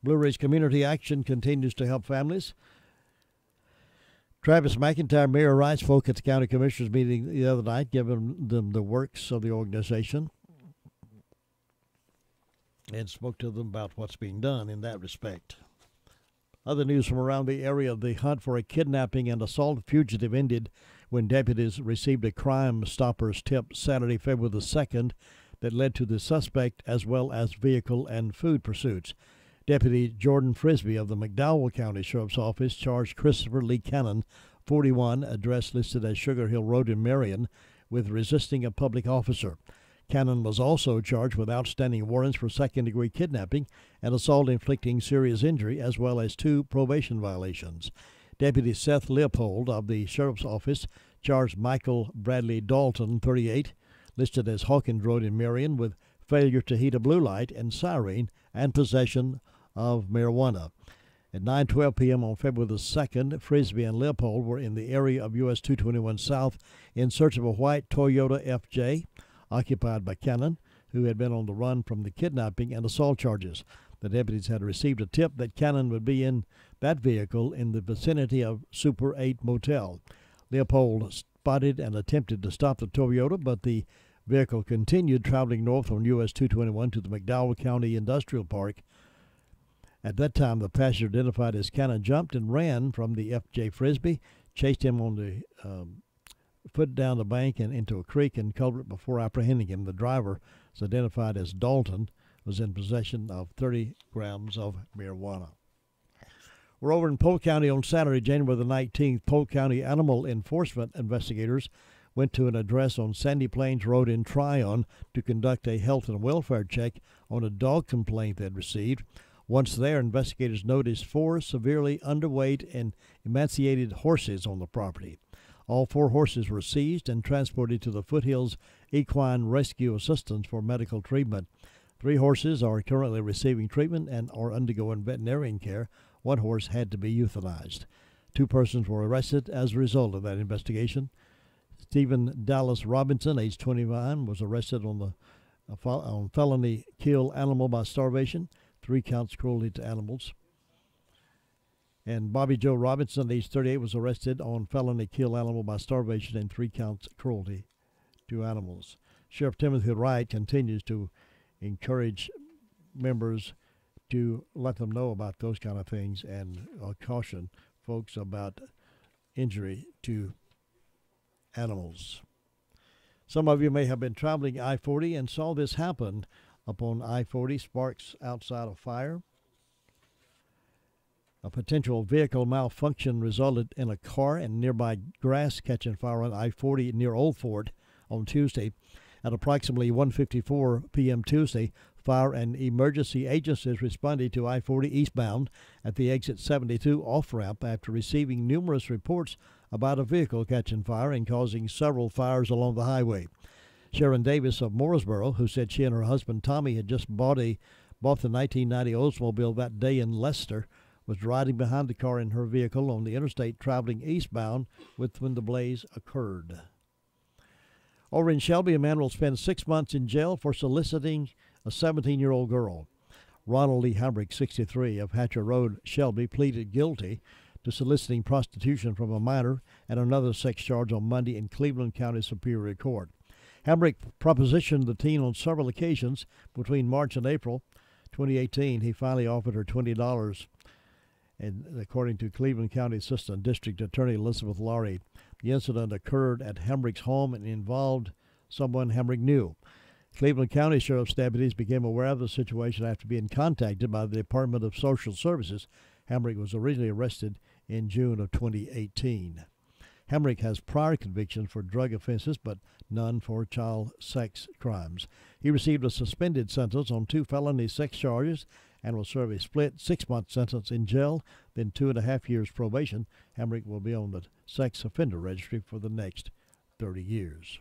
Blue Ridge Community Action continues to help families. Travis McIntyre, Mayor Rice, spoke at the County Commissioners meeting the other night, giving them the works of the organization and spoke to them about what's being done in that respect. Other news from around the area: the hunt for a kidnapping and assault fugitive ended when deputies received a Crime Stoppers tip Saturday, February the 2nd, that led to the suspect as well as vehicle and food pursuits. Deputy Jordan Frisbee of the McDowell County Sheriff's Office charged Christopher Lee Cannon, 41, address listed as Sugar Hill Road in Marion, with resisting a public officer. Cannon was also charged with outstanding warrants for second-degree kidnapping and assault inflicting serious injury, as well as 2 probation violations. Deputy Seth Leopold of the Sheriff's Office charged Michael Bradley Dalton, 38, listed as Hawkins Road in Marion, with failure to heed a blue light and siren and possession of marijuana. At 9:12 p.m. on February the 2nd, Frisbee and Leopold were in the area of US 221 South in search of a white Toyota FJ occupied by Cannon, who had been on the run from the kidnapping and assault charges. The deputies had received a tip that Cannon would be in that vehicle in the vicinity of Super 8 Motel. Leopold spotted and attempted to stop the Toyota, but the vehicle continued traveling north on US 221 to the McDowell County Industrial Park. At that time, the passenger, identified as Cannon, jumped and ran from the FJ Frisbee, chased him on the foot down the bank and into a creek and culvert before apprehending him. The driver is identified as Dalton, was in possession of 30 grams of marijuana. We're over in Polk County on Saturday, January the 19th. Polk County animal enforcement investigators went to an address on Sandy Plains Road in Tryon to conduct a health and welfare check on a dog complaint they'd received. Once there, investigators noticed 4 severely underweight and emaciated horses on the property. All 4 horses were seized and transported to the Foothills Equine Rescue Assistance for medical treatment. 3 horses are currently receiving treatment and are undergoing veterinarian care. 1 horse had to be euthanized. 2 persons were arrested as a result of that investigation. Stephen Dallas Robinson, age 29, was arrested on felony kill animal by starvation, 3 counts cruelty to animals. And Bobby Joe Robinson, age 38, was arrested on felony kill animal by starvation and 3 counts cruelty to animals. Sheriff Timothy Wright continues to encourage members to let them know about those kind of things and caution folks, about injury to animals. Some of you may have been traveling I-40 and saw this happen upon I-40. Sparks outside a fire. A potential vehicle malfunction resulted in a car and nearby grass catching fire on I-40 near Old Fort on Tuesday. At approximately 1:54 p.m. Tuesday, fire and emergency agencies responded to I-40 eastbound at the exit 72 off-ramp after receiving numerous reports about a vehicle catching fire and causing several fires along the highway. Sharon Davis of Mooresboro, who said she and her husband Tommy had just bought the 1990 Oldsmobile that day in Leicester, was riding behind the car in her vehicle on the interstate traveling eastbound when the blaze occurred. Over in Shelby, a man will spend 6 months in jail for soliciting a 17-year-old girl. Ronald Lee Hamrick, 63, of Hatcher Road, Shelby, pleaded guilty to soliciting prostitution from a minor and another sex charge on Monday in Cleveland County Superior Court. Hamrick propositioned the teen on several occasions between March and April 2018. He finally offered her $20. And according to Cleveland County Assistant District Attorney Elizabeth Laurie, the incident occurred at Hamrick's home and involved someone Hamrick knew. Cleveland County Sheriff's deputies became aware of the situation after being contacted by the Department of Social Services. Hamrick was originally arrested in June of 2018. Hamrick has prior convictions for drug offenses, but none for child sex crimes. He received a suspended sentence on 2 felony sex charges and will serve a split 6-month sentence in jail, then 2.5 years probation. Hamrick will be on the sex offender registry for the next 30 years.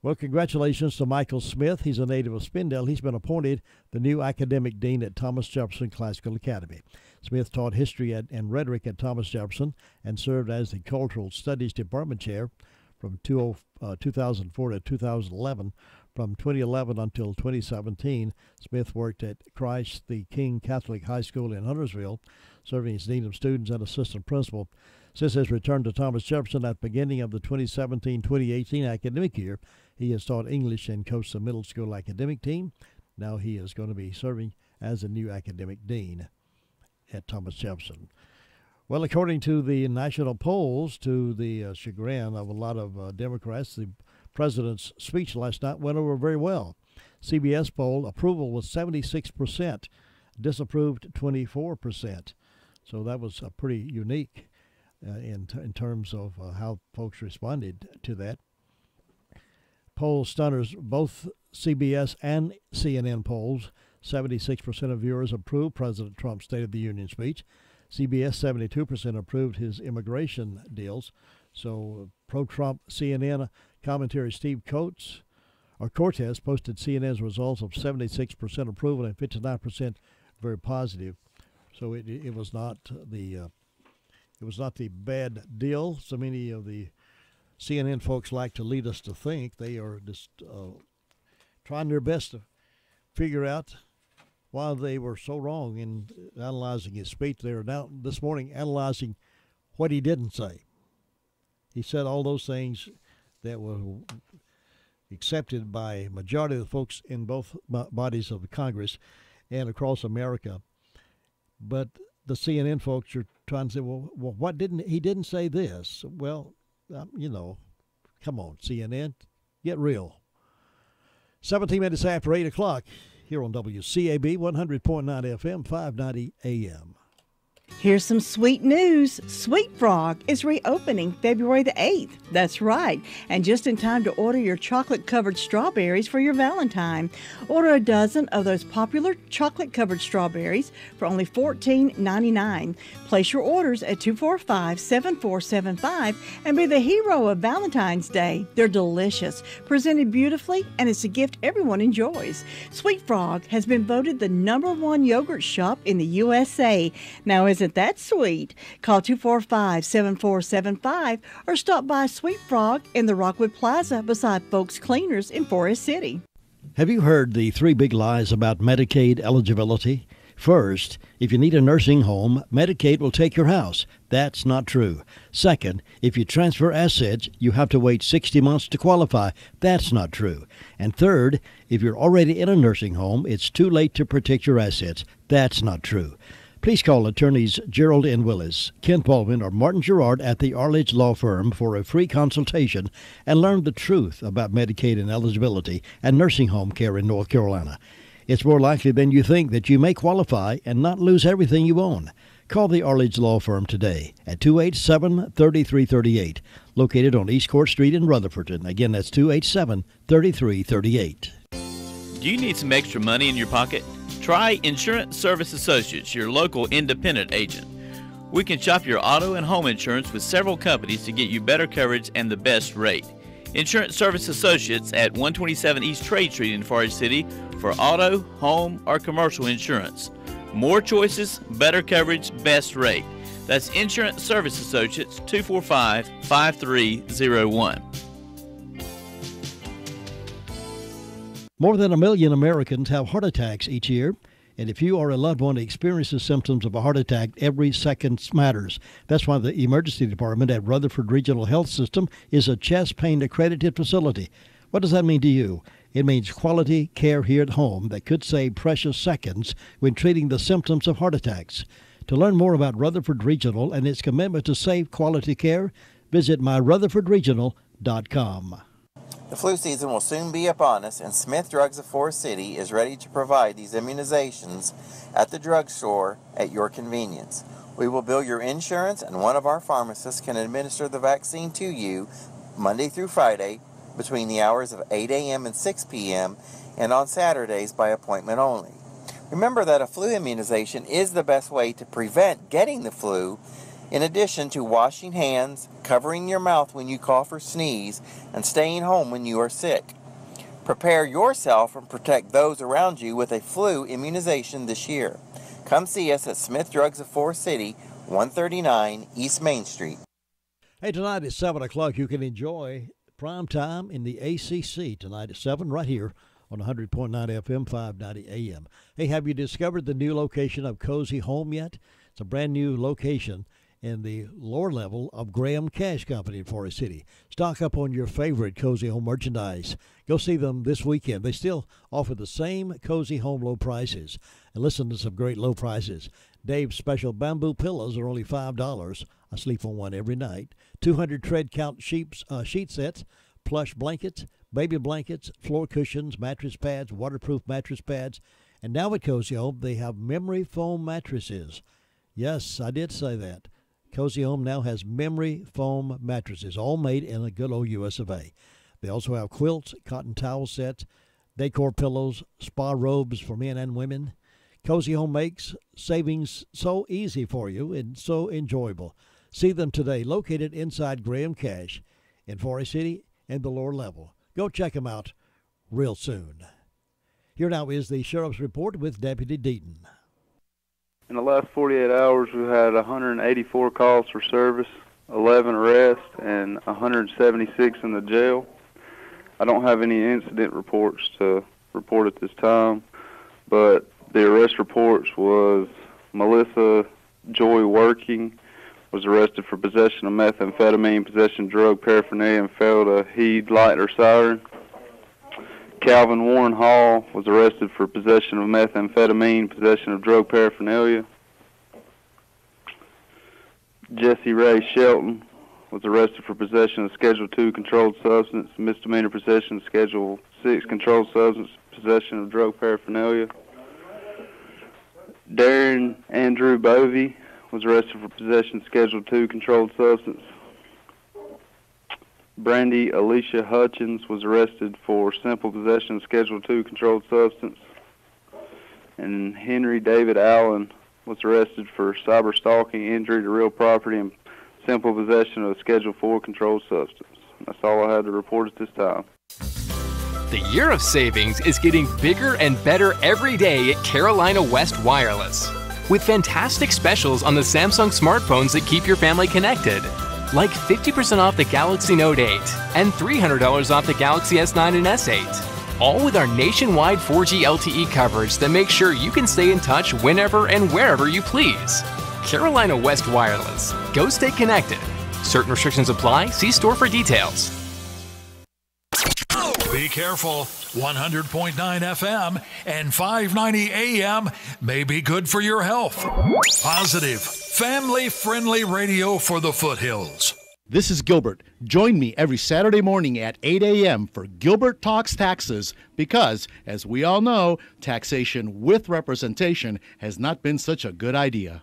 Well, congratulations to Michael Smith. He's a native of Spindale. He's been appointed the new academic dean at Thomas Jefferson Classical Academy. Smith taught history and rhetoric at Thomas Jefferson and served as the Cultural Studies Department Chair from 2004 to 2011. From 2011 until 2017, Smith worked at Christ the King Catholic High School in Huntersville, serving as dean of students and assistant principal. Since his return to Thomas Jefferson at the beginning of the 2017-2018 academic year, he has taught English and coached the middle school academic team. Now he is going to be serving as the new academic dean at Thomas Jefferson. Well, according to the national polls, to the chagrin of a lot of Democrats, the president's speech last night went over very well. CBS poll approval was 76%, disapproved 24%. So that was pretty unique in terms of how folks responded to that. Poll stunners, both CBS and CNN polls, 76% of viewers approved President Trump's State of the Union speech. CBS 72% approved his immigration deals. So pro-Trump CNN commentary Steve Cortez posted CNN's results of 76% approval and 59% very positive. So it was not the bad deal. So many of the CNN folks like to lead us to think. They are just trying their best to figure out why they were so wrong in analyzing his speech. They are now this morning analyzing what he didn't say. He said all those things that were accepted by a majority of the folks in both bodies of the Congress and across America. But the CNN folks are trying to say, well, what he didn't say this. Well, come on, CNN, get real. 17 minutes after 8 o'clock here on WCAB 100.9 FM, 590 AM. Here's some sweet news. Sweet Frog is reopening February the 8th. That's right. And just in time to order your chocolate-covered strawberries for your Valentine. Order a dozen of those popular chocolate-covered strawberries for only $14.99. Place your orders at 245-7475 and be the hero of Valentine's Day. They're delicious, presented beautifully, and it's a gift everyone enjoys. Sweet Frog has been voted the #1 yogurt shop in the USA. Now, isn't that sweet? Call 245-7475 or stop by Sweet Frog in the Rockwood Plaza beside Folks Cleaners in Forest City. Have you heard the 3 big lies about Medicaid eligibility? First, if you need a nursing home, Medicaid will take your house. That's not true. Second, if you transfer assets, you have to wait 60 months to qualify. That's not true. And third, if you're already in a nursing home, it's too late to protect your assets. That's not true. Please call attorneys Gerald N. Willis, Ken Baldwin, or Martin Gerard at the Arledge Law Firm for a free consultation and learn the truth about Medicaid and eligibility and nursing home care in North Carolina. It's more likely than you think that you may qualify and not lose everything you own. Call the Arledge Law Firm today at 287-3338, located on East Court Street in Rutherford. Again, that's 287-3338. Do you need some extra money in your pocket? Try Insurance Service Associates, your local independent agent. We can shop your auto and home insurance with several companies to get you better coverage and the best rate. Insurance Service Associates at 127 East Trade Street in Forest City for auto, home, or commercial insurance. More choices, better coverage, best rate. That's Insurance Service Associates, 245-5301. More than 1 million Americans have heart attacks each year. And if you or a loved one experiences symptoms of a heart attack, every second matters. That's why the emergency department at Rutherford Regional Health System is a chest pain accredited facility. What does that mean to you? It means quality care here at home that could save precious seconds when treating the symptoms of heart attacks. To learn more about Rutherford Regional and its commitment to safe quality care, visit myrutherfordregional.com. The flu season will soon be upon us, and Smith Drugs of Forest City is ready to provide these immunizations at the drugstore at your convenience. We will bill your insurance, and one of our pharmacists can administer the vaccine to you Monday through Friday between the hours of 8 a.m. and 6 p.m. and on Saturdays by appointment only. Remember that a flu immunization is the best way to prevent getting the flu, in addition to washing hands, covering your mouth when you cough or sneeze, and staying home when you are sick. Prepare yourself and protect those around you with a flu immunization this year. Come see us at Smith Drugs of Forest City, 139 East Main Street. Hey, tonight at 7 o'clock you can enjoy prime time in the ACC tonight at 7 right here on 100.9 FM, 590 AM. Hey, have you discovered the new location of Cozy Home yet? It's a brand new location in the lower level of Graham Cash Company in Forest City. Stock up on your favorite Cozy Home merchandise. Go see them this weekend. They still offer the same Cozy Home low prices. And listen to some great low prices. Dave's special bamboo pillows are only $5. I sleep on one every night. 200 tread count sheet sets, plush blankets, baby blankets, floor cushions, mattress pads, waterproof mattress pads. And now at Cozy Home, they have memory foam mattresses. Yes, I did say that. Cozy Home now has memory foam mattresses, all made in the good old US of A. They also have quilts, cotton towel sets, decor pillows, spa robes for men and women. Cozy Home makes savings so easy for you and so enjoyable. See them today, located inside Graham Cash in Forest City and the lower level. Go check them out real soon. Here now is the Sheriff's Report with Deputy Deaton. In the last 48 hours, we've had 184 calls for service, 11 arrests, and 176 in the jail. I don't have any incident reports to report at this time, but the arrest reports was Melissa Joy Working was arrested for possession of methamphetamine, possession of drug paraphernalia, and failed to heed light or siren. Calvin Warren Hall was arrested for possession of methamphetamine, possession of drug paraphernalia. Jesse Ray Shelton was arrested for possession of Schedule II controlled substance, misdemeanor possession of Schedule VI controlled substance, possession of drug paraphernalia. Darren Andrew Bovey was arrested for possession of Schedule II controlled substance. Brandy Alicia Hutchins was arrested for simple possession of Schedule II controlled substance. And Henry David Allen was arrested for cyber stalking, injury to real property, and simple possession of a Schedule IV controlled substance. That's all I had to report at this time. The year of savings is getting bigger and better every day at Carolina West Wireless. With fantastic specials on the Samsung smartphones that keep your family connected. Like 50% off the Galaxy Note 8 and $300 off the Galaxy S9 and S8. All with our nationwide 4G LTE coverage that makes sure you can stay in touch whenever and wherever you please. Carolina West Wireless. Go stay connected. Certain restrictions apply. See store for details. Be careful. 100.9 FM and 590 AM may be good for your health. Positive, family-friendly radio for the foothills. This is Gilbert. Join me every Saturday morning at 8 a.m. for Gilbert Talks Taxes because, as we all know, taxation with representation has not been such a good idea.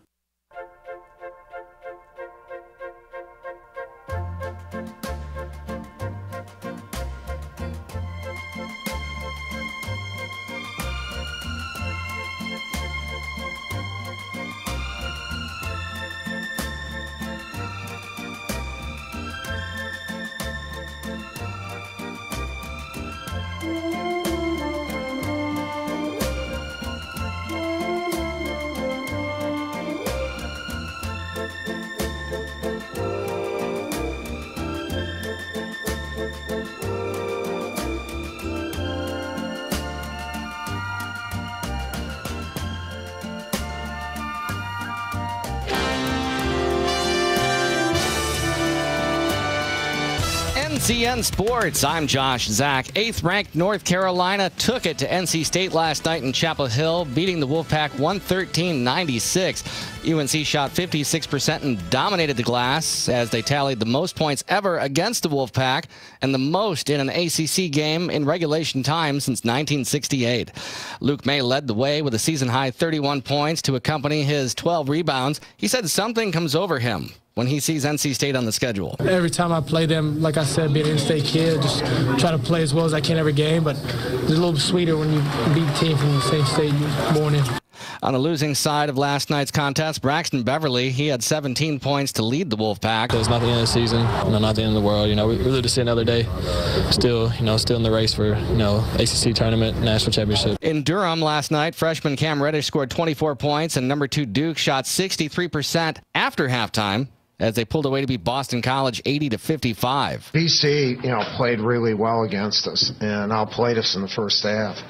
NCN Sports, I'm Josh Zach. 8th-ranked North Carolina took it to NC State last night in Chapel Hill, beating the Wolfpack 113-96. UNC shot 56% and dominated the glass as they tallied the most points ever against the Wolfpack and the most in an ACC game in regulation time since 1968. Luke May led the way with a season-high 31 points to accompany his 12 rebounds. He said something comes over him when he sees NC State on the schedule. Every time I play them, like I said, being an in-state kid, just try to play as well as I can every game, but it's a little sweeter when you beat a team from the same state you're born in. On the losing side of last night's contest, Braxton Beverly, he had 17 points to lead the Wolfpack. It's not the end of the season, not the end of the world. We live to see another day. Still in the race for, ACC tournament, national championship. In Durham last night, freshman Cam Reddish scored 24 points, and number 2 Duke shot 63% after halftime as they pulled away to beat Boston College 80-55. BC, played really well against us and outplayed us in the first half.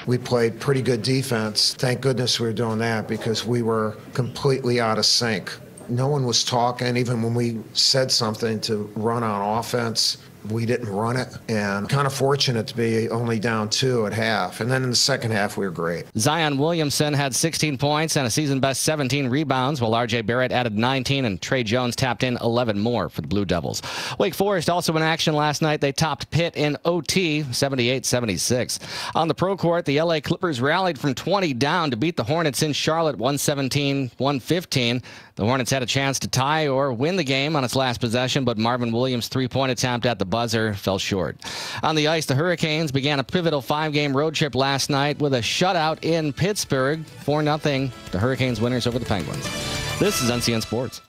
We played pretty good defense. Thank goodness we were doing that because we were completely out of sync. No one was talking. Even when we said something to run on offense, we didn't run it, and kind of fortunate to be only down 2 at half. And then in the second half, we were great. Zion Williamson had 16 points and a season-best 17 rebounds, while R.J. Barrett added 19, and Trey Jones tapped in 11 more for the Blue Devils. Wake Forest also in action last night. They topped Pitt in OT, 78-76. On the pro court, the L.A. Clippers rallied from 20 down to beat the Hornets in Charlotte, 117-115. The Hornets had a chance to tie or win the game on its last possession, but Marvin Williams' three-point attempt at the buzzer fell short. On the ice, the Hurricanes began a pivotal 5-game road trip last night with a shutout in Pittsburgh, 4-0. The Hurricanes winners over the Penguins. This is NCN Sports.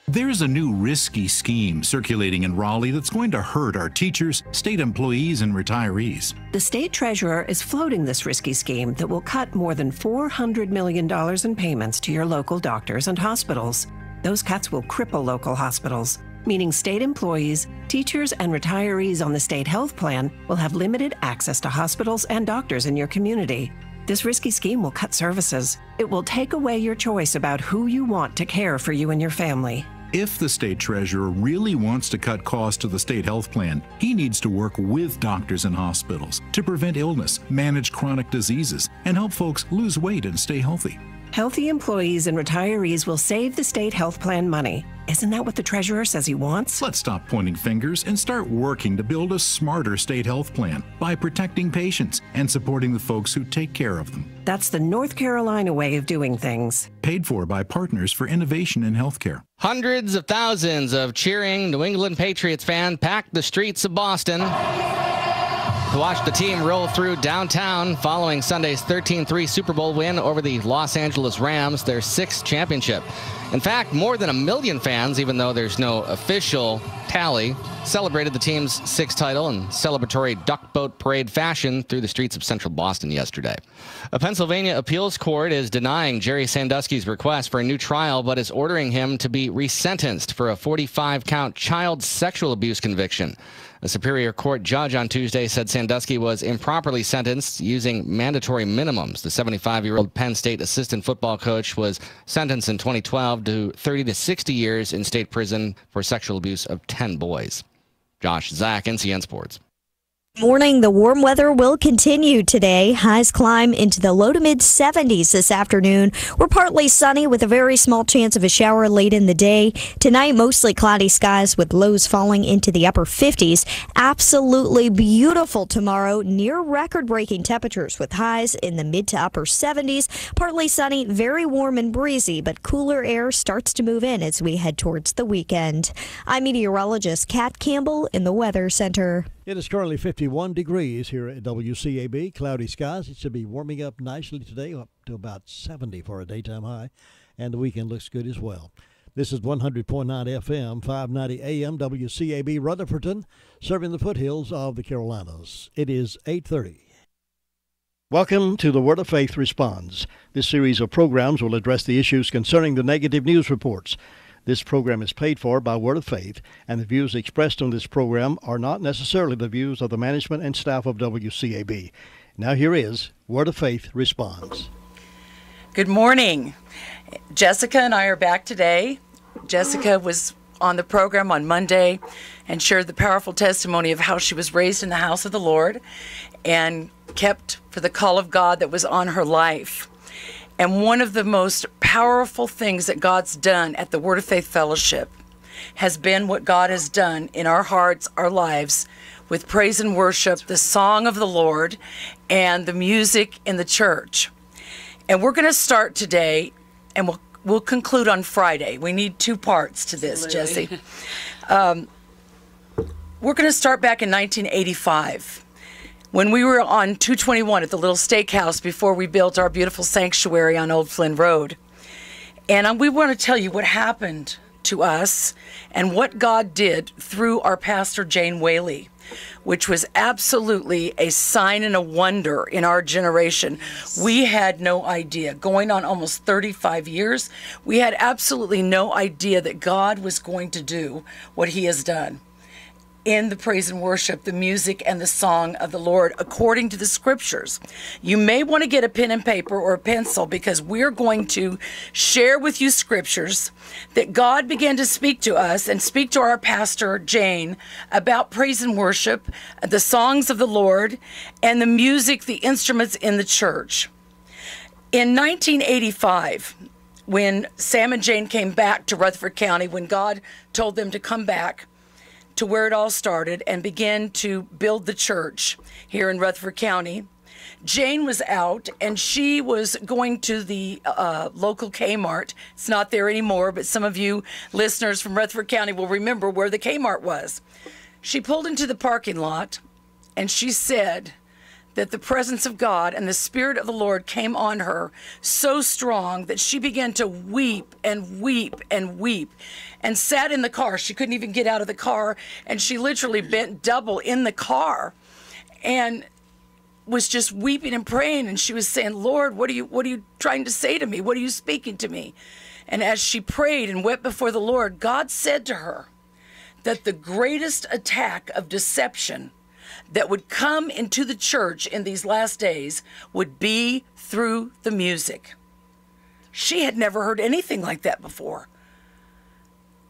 There's a new risky scheme circulating in Raleigh that's going to hurt our teachers, state employees, and retirees. The state treasurer is floating this risky scheme that will cut more than $400 million in payments to your local doctors and hospitals. Those cuts will cripple local hospitals, meaning state employees, teachers, and retirees on the state health plan will have limited access to hospitals and doctors in your community. This risky scheme will cut services. It will take away your choice about who you want to care for you and your family. If the state treasurer really wants to cut costs to the state health plan, he needs to work with doctors and hospitals to prevent illness, manage chronic diseases, and help folks lose weight and stay healthy. Healthy employees and retirees will save the state health plan money. Isn't that what the treasurer says he wants? Let's stop pointing fingers and start working to build a smarter state health plan by protecting patients and supporting the folks who take care of them. That's the North Carolina way of doing things. Paid for by Partners for Innovation in Healthcare. Hundreds of thousands of cheering New England Patriots fans packed the streets of Boston to watch the team roll through downtown following Sunday's 13-3 Super Bowl win over the Los Angeles Rams, their 6th championship. In fact, more than 1 million fans, even though there's no official tally, celebrated the team's 6th title in celebratory duck boat parade fashion through the streets of central Boston yesterday. A Pennsylvania appeals court is denying Jerry Sandusky's request for a new trial, but is ordering him to be resentenced for a 45-count child sexual abuse conviction. A Superior Court judge on Tuesday said Sandusky was improperly sentenced using mandatory minimums. The 75-year-old Penn State assistant football coach was sentenced in 2012 to 30 to 60 years in state prison for sexual abuse of 10 boys. Josh Zach, NCN Sports. Morning, the warm weather will continue today. Highs climb into the low to mid 70s this afternoon. We're partly sunny with a very small chance of a shower late in the day. Tonight, mostly cloudy skies with lows falling into the upper 50s. Absolutely beautiful tomorrow, near record-breaking temperatures with highs in the mid to upper 70s. Partly sunny, very warm and breezy, but cooler air starts to move in as we head towards the weekend. I'm meteorologist Kat Campbell in the Weather Center. It is currently 51 degrees here at WCAB. Cloudy skies. It should be warming up nicely today, up to about 70 for a daytime high, and the weekend looks good as well. This is 100.9 FM, 590 AM, WCAB Rutherfordton, serving the foothills of the Carolinas. It is 8:30. Welcome to the Word of Faith Responds. This series of programs will address the issues concerning the negative news reports. This program is paid for by Word of Faith, and the views expressed on this program are not necessarily the views of the management and staff of WCAB. Now here is Word of Faith Responds. Good morning. Jessica and I are back today. Jessica was on the program on Monday and shared the powerful testimony of how she was raised in the house of the Lord and kept for the call of God that was on her life. And one of the most powerful things that God's done at the Word of Faith Fellowship has been what God has done in our hearts, our lives, with praise and worship, the song of the Lord, and the music in the church. And we're going to start today, and we'll conclude on Friday. We need two parts to this, Jesse. We're going to start back in 1985. When we were on 221 at the little steakhouse before we built our beautiful sanctuary on Old Flynn Road. And we want to tell you what happened to us and what God did through our pastor, Jane Whaley, which was absolutely a sign and a wonder in our generation. We had no idea. Going on almost 35 years, we had absolutely no idea that God was going to do what he has done in the praise and worship, the music and the song of the Lord, according to the scriptures. You may want to get a pen and paper or a pencil, because we're going to share with you scriptures that God began to speak to us and speak to our pastor, Jane, about praise and worship, the songs of the Lord, and the music, the instruments in the church. In 1985, when Sam and Jane came back to Rutherford County, when God told them to come back to where it all started and begin to build the church here in Rutherford County, Jane was out and she was going to the local Kmart. It's not there anymore, but some of you listeners from Rutherford County will remember where the Kmart was. She pulled into the parking lot and she said that the presence of God and the Spirit of the Lord came on her so strong that she began to weep and weep and weep and sat in the car. She couldn't even get out of the car, and she literally bent double in the car and was just weeping and praying. And she was saying, Lord, what are you trying to say to me? What are you speaking to me? And as she prayed and wept before the Lord, God said to her that the greatest attack of deception that would come into the church in these last days would be through the music. She had never heard anything like that before.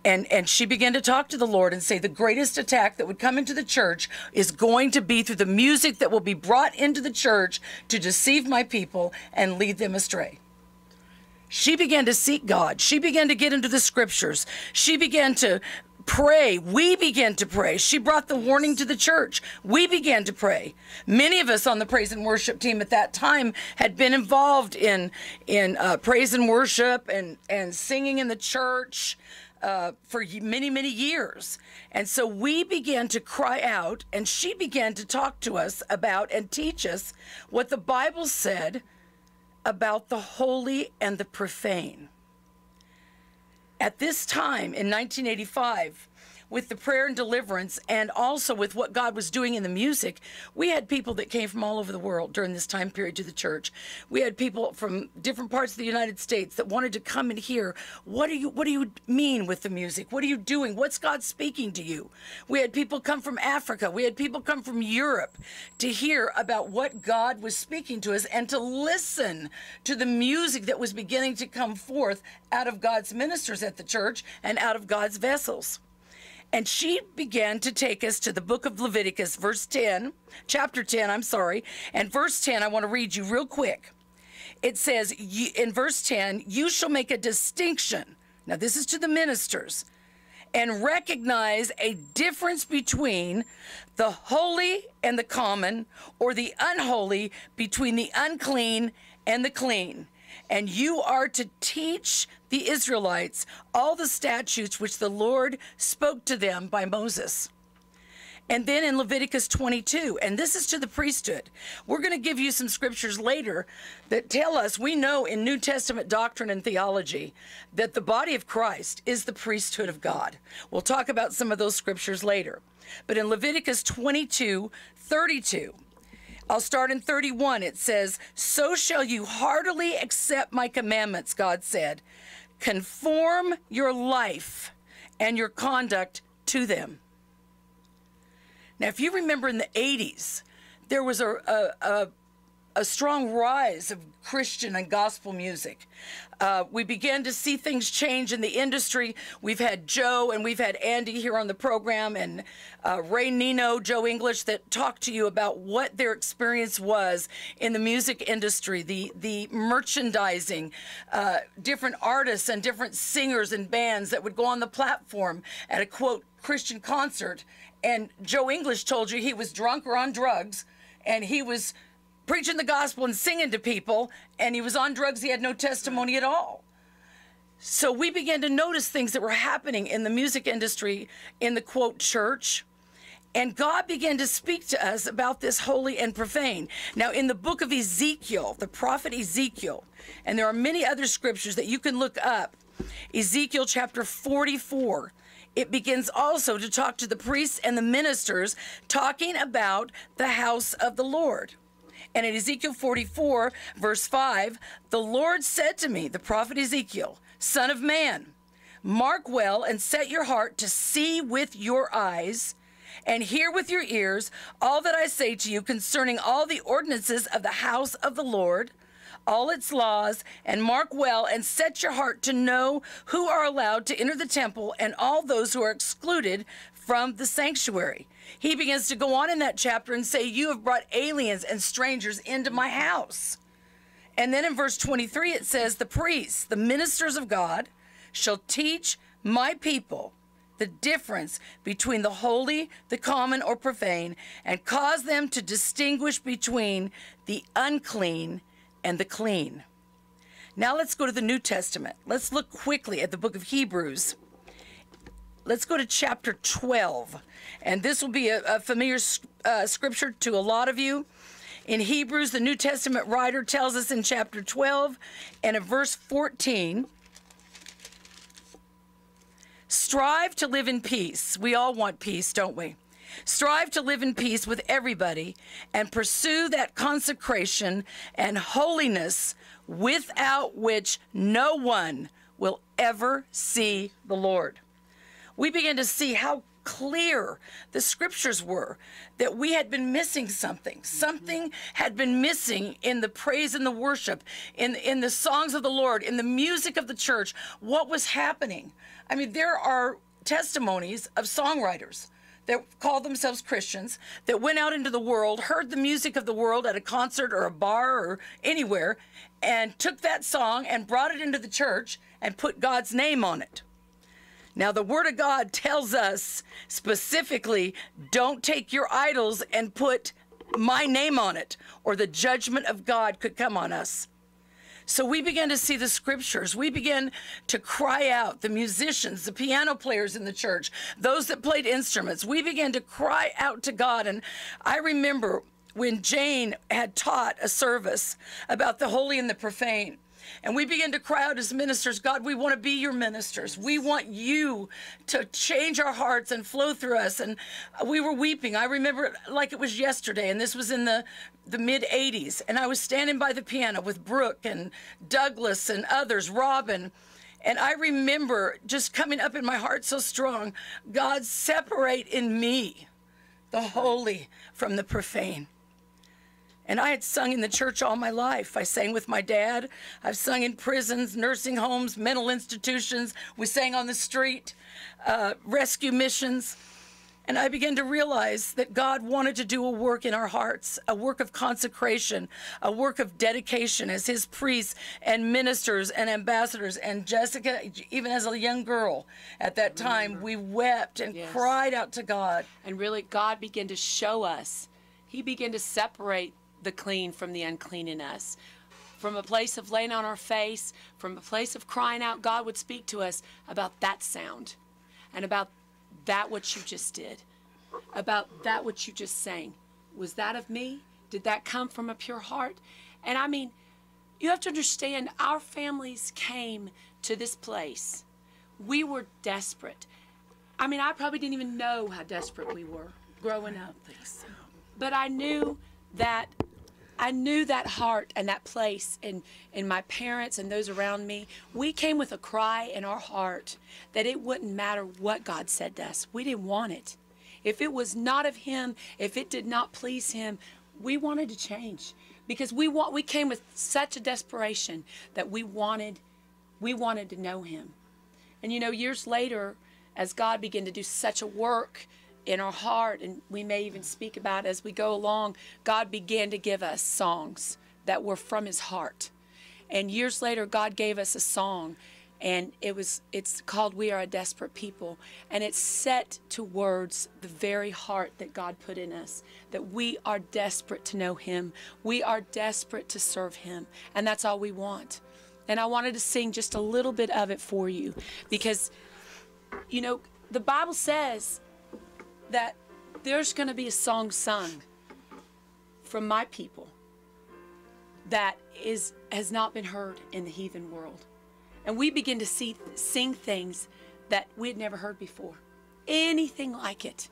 And she began to talk to the Lord and say the greatest attack that would come into the church is going to be through the music that will be brought into the church to deceive my people and lead them astray. She began to seek God. She began to get into the scriptures. She began to pray. We began to pray. She brought the warning to the church. We began to pray. Many of us on the praise and worship team at that time had been involved in praise and worship and singing in the church for many, many years. And so we began to cry out, and she began to talk to us about and teach us what the Bible said about the holy and the profane. At this time in 1985, with the prayer and deliverance, and also with what God was doing in the music, we had people that came from all over the world during this time period to the church. We had people from different parts of the United States that wanted to come and hear, what do you mean with the music? What are you doing? What's God speaking to you? We had people come from Africa. We had people come from Europe to hear about what God was speaking to us and to listen to the music that was beginning to come forth out of God's ministers at the church and out of God's vessels. And she began to take us to the book of Leviticus, chapter 10, and verse 10, I want to read you real quick. It says, in verse 10, you shall make a distinction. Now, this is to the ministers. And recognize a difference between the holy and the common, or the unholy between the unclean and the clean. And you are to teach the Israelites all the statutes which the Lord spoke to them by Moses. And then in Leviticus 22, and this is to the priesthood. We're going to give you some scriptures later that tell us, we know in New Testament doctrine and theology, that the body of Christ is the priesthood of God. We'll talk about some of those scriptures later. But in Leviticus 22:32, I'll start in 31. It says, so shall you heartily accept my commandments, God said. Conform your life and your conduct to them. Now, if you remember in the 80s, there was a strong rise of Christian and gospel music. We began to see things change in the industry. We've had Joe and we've had Andy here on the program, and Ray Nino, Joe English, that talked to you about what their experience was in the music industry, the merchandising, different artists and different singers and bands that would go on the platform at a, quote, Christian concert. And Joe English told you he was drunk or on drugs, and he was preaching the gospel and singing to people, and he was on drugs. He had no testimony at all. So we began to notice things that were happening in the music industry, in the, quote, church. And God began to speak to us about this holy and profane. Now, in the book of Ezekiel, the prophet Ezekiel, and there are many other scriptures that you can look up, Ezekiel chapter 44, it begins also to talk to the priests and the ministers, talking about the house of the Lord. And in Ezekiel 44, verse 5, the Lord said to me, the prophet Ezekiel, Son of man, mark well and set your heart to see with your eyes and hear with your ears all that I say to you concerning all the ordinances of the house of the Lord, all its laws, and mark well and set your heart to know who are allowed to enter the temple and all those who are excluded from the sanctuary. He begins to go on in that chapter and say, you have brought aliens and strangers into my house. And then in verse 23, it says, the priests, the ministers of God, shall teach my people the difference between the holy, the common, or profane, and cause them to distinguish between the unclean and the clean. Now let's go to the New Testament. Let's look quickly at the book of Hebrews. Let's go to chapter 12. And this will be a familiar scripture to a lot of you. In Hebrews, the New Testament writer tells us in chapter 12 and in verse 14, strive to live in peace. We all want peace, don't we? Strive to live in peace with everybody and pursue that consecration and holiness without which no one will ever see the Lord. We began to see how clear the scriptures were that we had been missing something. Something had been missing in the praise and the worship, in the songs of the Lord, in the music of the church. What was happening? I mean, there are testimonies of songwriters that called themselves Christians, that went out into the world, heard the music of the world at a concert or a bar or anywhere, and took that song and brought it into the church and put God's name on it. Now, the Word of God tells us specifically, don't take your idols and put my name on it, or the judgment of God could come on us. So we began to see the scriptures. We began to cry out, the musicians, the piano players in the church, those that played instruments. We began to cry out to God. And I remember when Jane had taught a service about the holy and the profane. And we began to cry out as ministers, God, we want to be your ministers. We want you to change our hearts and flow through us. And we were weeping. I remember it like it was yesterday, and this was in the mid-'80s. And I was standing by the piano with Brooke and Douglas and others, Robin. And I remember just coming up in my heart so strong, God, separate in me the holy from the profane. And I had sung in the church all my life. I sang with my dad. I've sung in prisons, nursing homes, mental institutions. We sang on the street, rescue missions. And I began to realize that God wanted to do a work in our hearts, a work of consecration, a work of dedication as his priests and ministers and ambassadors. And Jessica, even as a young girl at that time, we wept and cried out to God. And really, God began to show us. He began to separate the clean from the unclean in us. From a place of laying on our face, from a place of crying out, God would speak to us about that sound and about that what you just did, about that what you just sang. Was that of me? Did that come from a pure heart? And I mean, you have to understand, our families came to this place. We were desperate. I mean, I probably didn't even know how desperate we were growing up. But I knew that heart and that place in my parents and those around me. We came with a cry in our heart that it wouldn't matter what God said to us. We didn't want it. If it was not of him, if it did not please him, we wanted to change. Because we came with such a desperation that we wanted to know him. And you know, years later, as God began to do such a work in our heart, and we may even speak about as we go along, God began to give us songs that were from his heart. And years later, God gave us a song, and it's called We Are a Desperate People, and it's set to words the very heart that God put in us, that we are desperate to know him. We are desperate to serve him, and that's all we want. And I wanted to sing just a little bit of it for you, because, you know, the Bible says that there's going to be a song sung from my people that has not been heard in the heathen world. And we begin to sing things that we had never heard before, anything like it.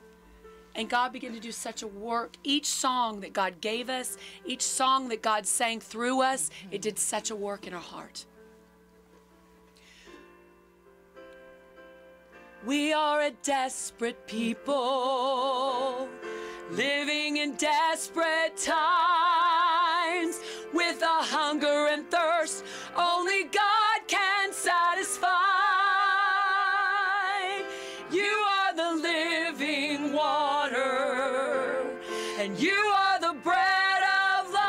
And God began to do such a work. Each song that God gave us, each song that God sang through us, it did such a work in our heart. We are a desperate people, living in desperate times, with a hunger and thirst only God can satisfy. You are the living water, and you are the bread of life.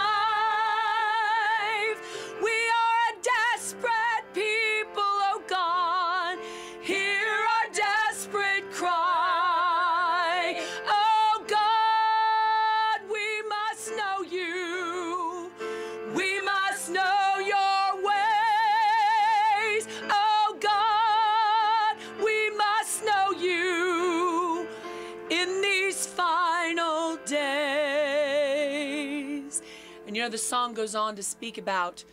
We are a desperate people, oh God. Hear our desperate cry. Oh God, we must know you. We must know your ways. Oh God, we must know you in these final days. And you know, the song goes on to speak about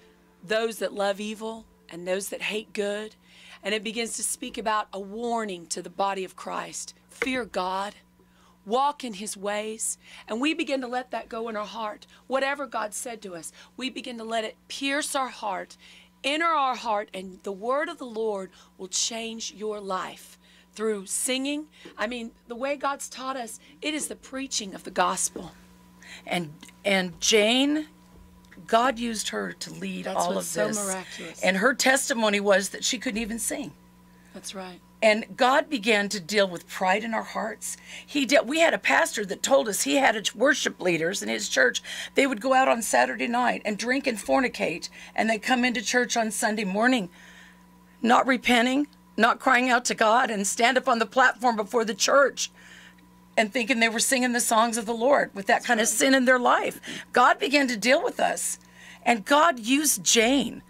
those that love evil and those that hate good. And it begins to speak about a warning to the body of Christ. Fear God. Walk in his ways. And we begin to let that go in our heart. Whatever God said to us, we begin to let it pierce our heart, enter our heart, and the word of the Lord will change your life through singing. I mean, the way God's taught us, it is the preaching of the gospel. And Jane, God used her to lead all of this. That's so miraculous. And her testimony was that she couldn't even sing. That's right. And God began to deal with pride in our hearts. We had a pastor that told us he had worship leaders in his church. They would go out on Saturday night and drink and fornicate, and they'd come into church on Sunday morning, not repenting, not crying out to God, and stand up on the platform before the church and thinking they were singing the songs of the Lord with that kind of sin in their life. God began to deal with us, and God used Jane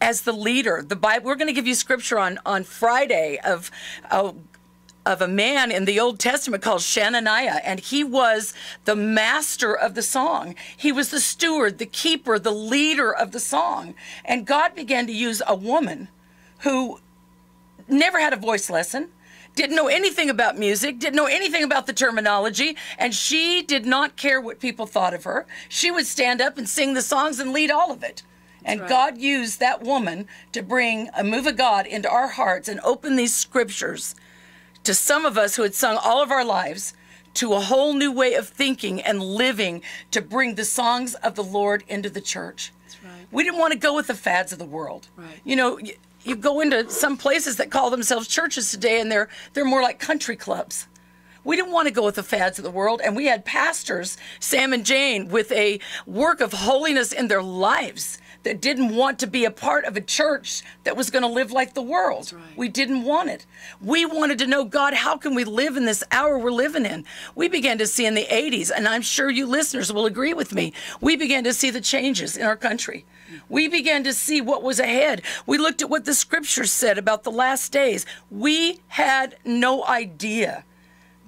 as the leader. The Bible, we're going to give you scripture on Friday of a man in the Old Testament called Shananiah, and he was the master of the song. He was the steward, the keeper, the leader of the song. And God began to use a woman who never had a voice lesson, didn't know anything about music, didn't know anything about the terminology, and she did not care what people thought of her. She would stand up and sing the songs and lead all of it. And right. God used that woman to bring a move of God into our hearts and open these scriptures to some of us who had sung all of our lives to a whole new way of thinking and living to bring the songs of the Lord into the church. That's right. We didn't want to go with the fads of the world. Right. You know, you go into some places that call themselves churches today, and they're more like country clubs. We didn't want to go with the fads of the world, and we had pastors, Sam and Jane, with a work of holiness in their lives that didn't want to be a part of a church that was going to live like the world. Right. We didn't want it. We wanted to know, God, how can we live in this hour we're living in? We began to see in the 80s, and I'm sure you listeners will agree with me, we began to see the changes in our country. We began to see what was ahead. We looked at what the scriptures said about the last days. We had no idea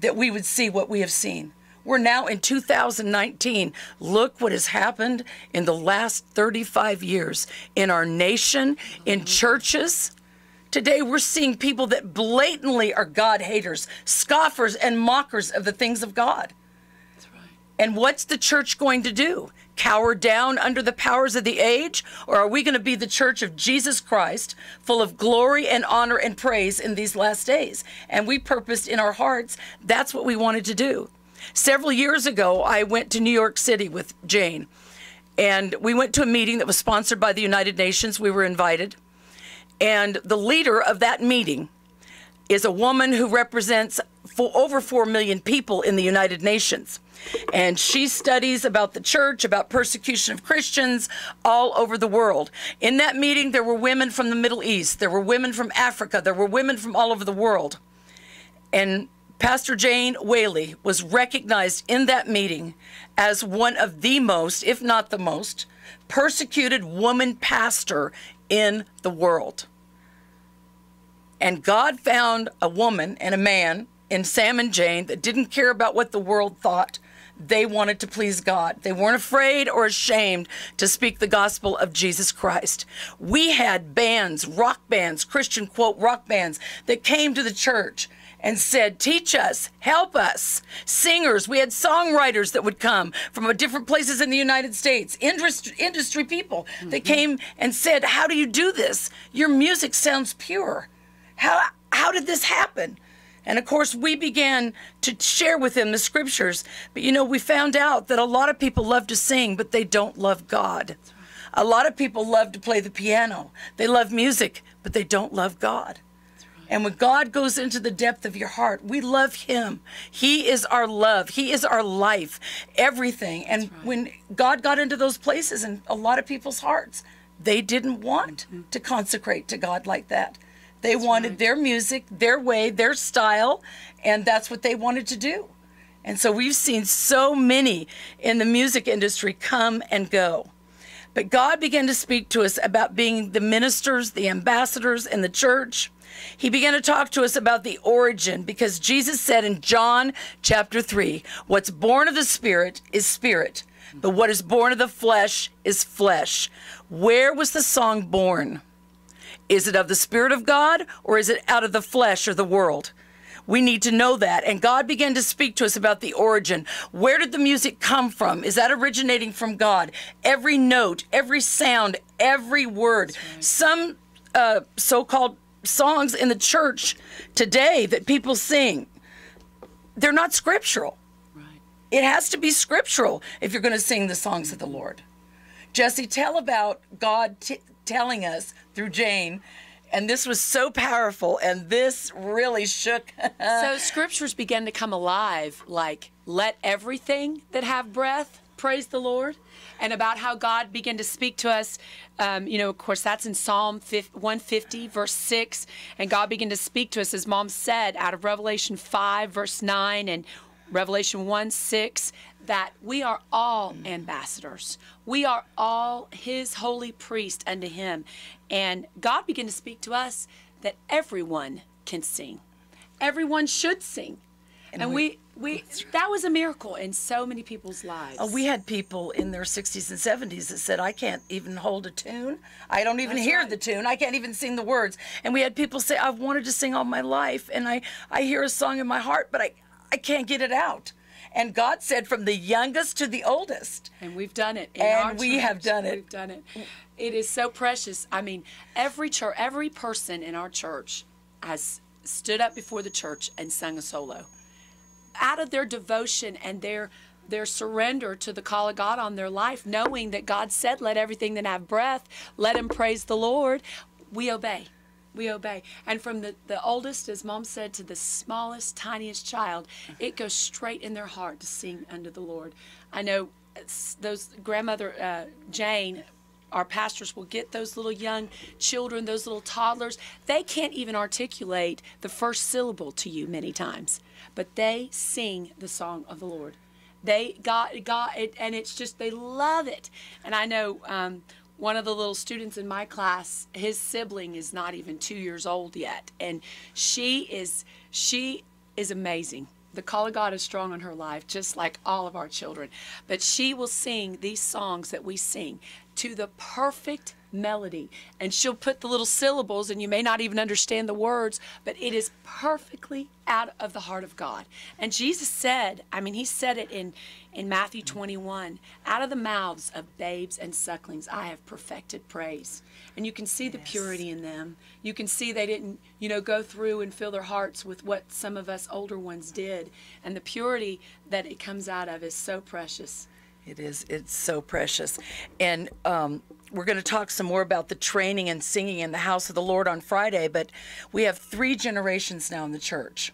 that we would see what we have seen. We're now in 2019. Look what has happened in the last 35 years in our nation, in churches. Today, we're seeing people that blatantly are God haters, scoffers, and mockers of the things of God. That's right. And what's the church going to do? Cower down under the powers of the age? Or are we going to be the church of Jesus Christ, full of glory and honor and praise in these last days? And we purposed in our hearts, that's what we wanted to do. Several years ago, I went to New York City with Jane, and we went to a meeting that was sponsored by the United Nations. We were invited, and the leader of that meeting is a woman who represents over 4 million people in the United Nations, and she studies about the church, about persecution of Christians all over the world. In that meeting, there were women from the Middle East, there were women from Africa, there were women from all over the world, and Pastor Jane Whaley was recognized in that meeting as one of the most, if not the most, persecuted woman pastor in the world. And God found a woman and a man in Sam and Jane that didn't care about what the world thought. They wanted to please God. They weren't afraid or ashamed to speak the gospel of Jesus Christ. We had bands, rock bands, Christian quote rock bands that came to the church and said, teach us, help us. Singers, we had songwriters that would come from different places in the United States, industry people that came and said, how do you do this? Your music sounds pure. How did this happen? And of course, we began to share with them the scriptures. But you know, we found out that a lot of people love to sing, but they don't love God. A lot of people love to play the piano. They love music, but they don't love God. And when God goes into the depth of your heart, we love him. He is our love. He is our life, everything. And when God got into those places in a lot of people's hearts, they didn't want to consecrate to God like that. They wanted their music, their way, their style, and that's what they wanted to do. And so we've seen so many in the music industry come and go. But God began to speak to us about being the ministers, the ambassadors in the church. He began to talk to us about the origin, because Jesus said in John chapter 3, what's born of the Spirit is spirit, but what is born of the flesh is flesh. Where was the song born? Is it of the Spirit of God, or is it out of the flesh or the world? We need to know that. And God began to speak to us about the origin. Where did the music come from? Is that originating from God? Every note, every sound, every word. Some so-called songs in the church today that people sing, they're not scriptural. Right. It has to be scriptural if you're going to sing the songs of the Lord. Jesse, tell about God telling us through Jane, and this was so powerful, and this really shook. So scriptures began to come alive, like, let everything that have breath praise the Lord, and about how God began to speak to us. Of course, that's in Psalm 150, verse 6, and God began to speak to us, as Mom said, out of Revelation 5, verse 9, and Revelation 1:6, that we are all ambassadors. We are all his holy priest unto him. And God began to speak to us that everyone can sing. Everyone should sing. And we that was a miracle in so many people's lives. We had people in their 60s and 70s that said, I can't even hold a tune. I don't even hear the tune. I can't even sing the words. And we had people say, I've wanted to sing all my life, and I hear a song in my heart, but I can't get it out. And God said, from the youngest to the oldest. And we've done it. And we have done it. We've done it. It is so precious. I mean, every person in our church has stood up before the church and sung a solo. out of their devotion and their surrender to the call of God on their life, knowing that God said, let everything that have breath, let him praise the Lord, we obey. We obey. And from the oldest, as Mom said, to the smallest, tiniest child, it goes straight in their heart to sing unto the Lord. I know those grandmother Jane, our pastors will get those little young children, those little toddlers. They can't even articulate the first syllable to you many times, but they sing the song of the Lord. They got it, and it's just, they love it. And I know one of the little students in my class, his sibling is not even 2 years old yet, and she is amazing. The call of God is strong on her life, just like all of our children. But she will sing these songs that we sing to the perfect melody. And she'll put the little syllables, and you may not even understand the words, but it is perfectly out of the heart of God. And Jesus said, I mean, he said it in Matthew 21, out of the mouths of babes and sucklings, I have perfected praise. And you can see the purity in them. You can see they didn't, go through and fill their hearts with what some of us older ones did. And the purity that it comes out of is so precious. It is. It's so precious. And we're going to talk some more about the training and singing in the house of the Lord on Friday, but we have 3 generations now in the church.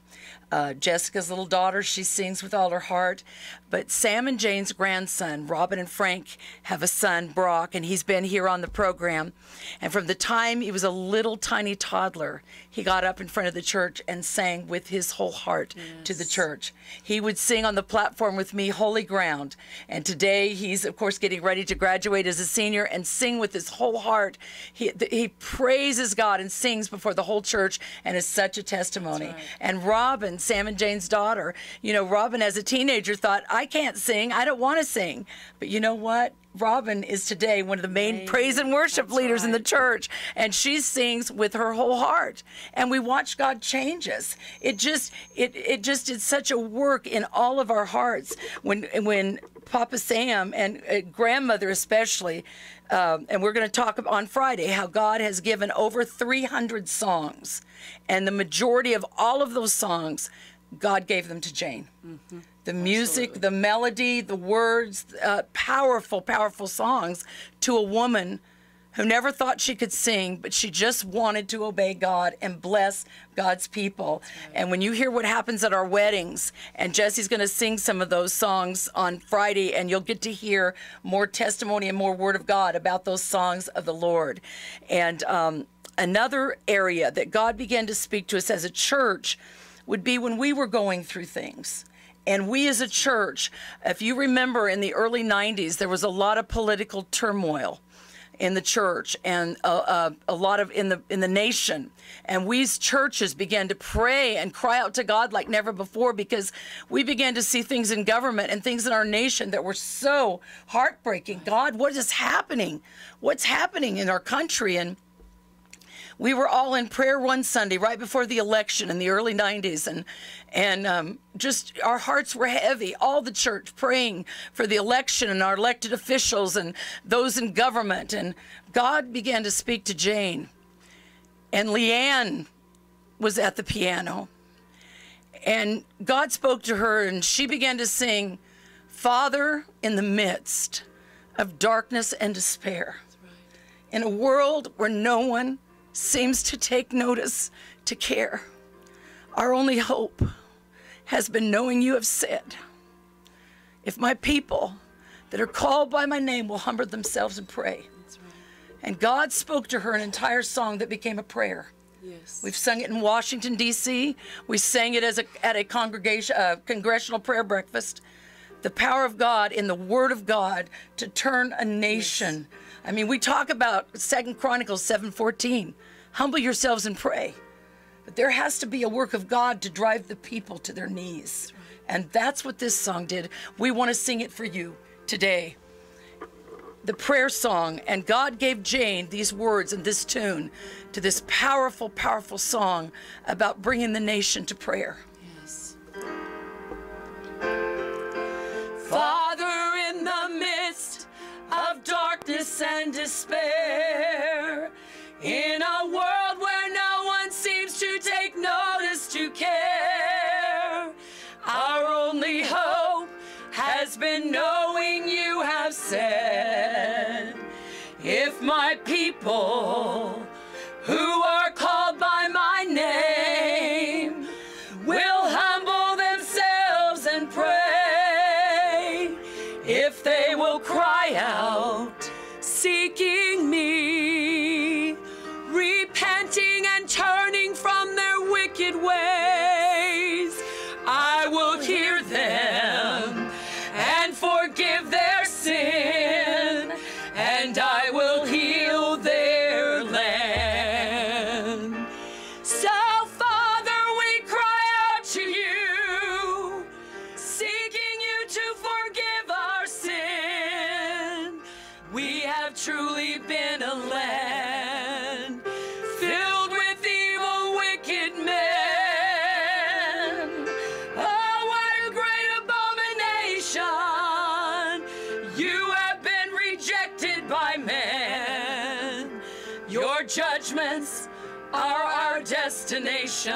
Jessica's little daughter, she sings with all her heart. But Sam and Jane's grandson, Robin and Frank, have a son, Brock, and he's been here on the program. And from the time he was a little tiny toddler, he got up in front of the church and sang with his whole heart to the church. He would sing on the platform with me, Holy Ground. And today he's, of course, getting ready to graduate as a senior and sing with his whole heart. He praises God and sings before the whole church, and is such a testimony. Right. And Robin, Sam and Jane's daughter, Robin as a teenager thought, I can't sing, I don't want to sing. But you know what? Robin is today one of the main praise and worship leaders in the church, and she sings with her whole heart. And we watch God change us. It just did such a work in all of our hearts when Papa Sam and grandmother especially, and we're going to talk on Friday how God has given over 300 songs, and the majority of all of those songs, God gave them to Jane. Mm-hmm. The music, the melody, the words, powerful, powerful songs to a woman who never thought she could sing, but she just wanted to obey God and bless God's people. Right. And when you hear what happens at our weddings, and Jesse's going to sing some of those songs on Friday, and you'll get to hear more testimony and more word of God about those songs of the Lord. And another area that God began to speak to us as a church would be when we were going through things. And we as a church, if you remember in the early 90s, there was a lot of political turmoil in the church and a lot of in the nation. And we as churches began to pray and cry out to God like never before, because we began to see things in government and things in our nation that were so heartbreaking. God, what is happening? What's happening in our country? And we were all in prayer one Sunday right before the election in the early 90s, and just our hearts were heavy, all the church praying for the election and our elected officials and those in government. And God began to speak to Jane, and Leanne was at the piano, and God spoke to her, and she began to sing, Father, in the midst of darkness and despair, in a world where no one seems to take notice, to care. Our only hope has been knowing you have said, if my people that are called by my name will humble themselves and pray. That's right. And God spoke to her an entire song that became a prayer. Yes. We've sung it in Washington, D.C. We sang it at a congressional prayer breakfast. The power of God in the Word of God to turn a nation. Yes. I mean, we talk about 2 Chronicles 7:14. Humble yourselves and pray. But there has to be a work of God to drive the people to their knees. And that's what this song did. We want to sing it for you today. The prayer song. And God gave Jane these words and this tune to this powerful, powerful song about bringing the nation to prayer. Yes. Father, in the midst of darkness and despair, in a world where no one seems to take notice, to care, our said, if my people who are called by my name will humble themselves and pray, if they will cry out, seeking me, repenting and turning from their wicked ways, I will hear them and forgive their sin, and I will heal their land. So, Father, we cry out to you, seeking you to forgive our sin. We have truly been a land filled with evil, wicked men. Oh, what a great abomination! You have been rejected by men. Your judgments are our destination.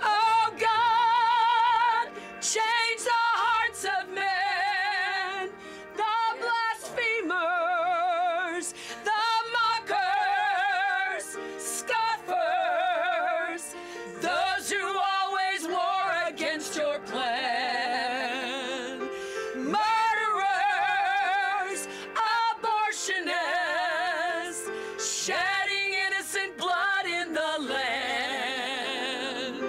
Oh, God, change the hearts of men, the blasphemers, the mockers, scoffers, those who always war against your plan, murderers, abortionists, shedding innocent blood in the land,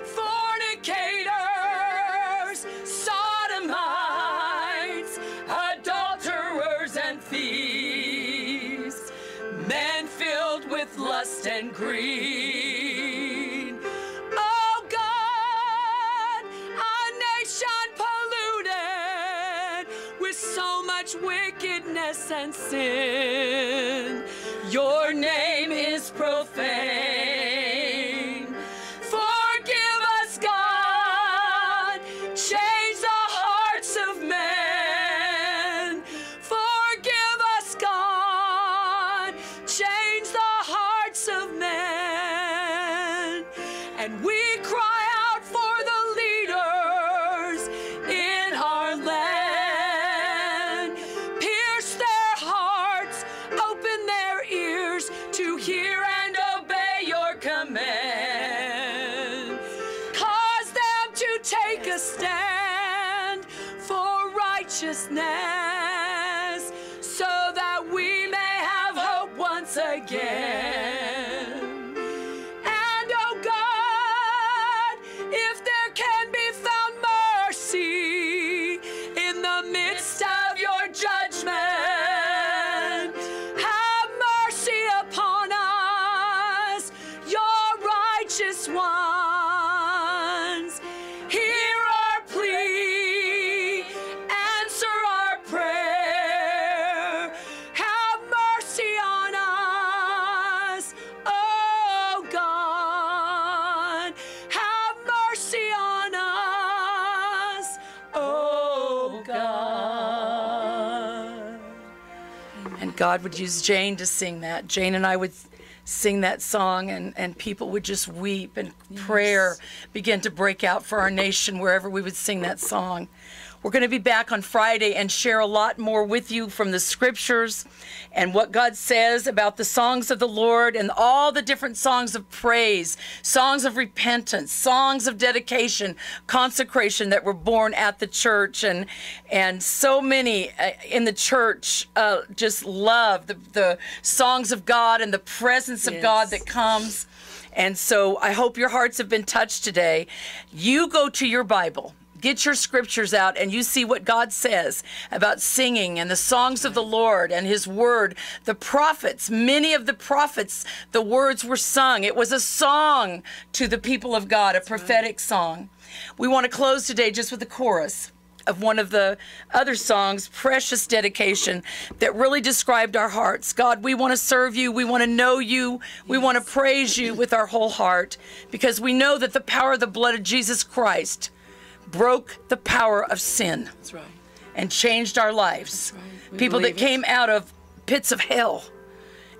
fornicators, sodomites, adulterers and thieves, men filled with lust and greed. Oh God, a nation polluted with so much wickedness and sin. Your name is profane. Forgive us, God. Change the hearts of men. Forgive us, God. Change the hearts of men. And we cry out for the leaders in our land. Pierce their hearts, open their ears to hear and obey your command. Cause them to take a stand for righteousness, so that we may have hope once again. And oh God, if there can be found mercy in the midst of your judgment, have mercy upon us, your righteous ones. Hear our plea, answer our prayer. Have mercy on us, oh God. Have mercy on us, oh God. And God would use Jane to sing that. Jane and I would sing that song, and people would just weep, and prayer began to break out for our nation wherever we would sing that song. We're going to be back on Friday and share a lot more with you from the scriptures and what God says about the songs of the Lord and all the different songs of praise, songs of repentance, songs of dedication, consecration that were born at the church. And so many in the church just love the songs of God and the presence of God that comes. And so I hope your hearts have been touched today. You go to your Bible. Get your scriptures out and you see what God says about singing and the songs of the Lord and his word. The prophets, many of the prophets, the words were sung. It was a song to the people of God, a prophetic song. We want to close today just with the chorus of one of the other songs, Precious Dedication, that really described our hearts. God, we want to serve you. We want to know you. We want to praise you with our whole heart, because we know that the power of the blood of Jesus Christ broke the power of sin. That's right. And changed our lives. That's right. People that came out of pits of hell,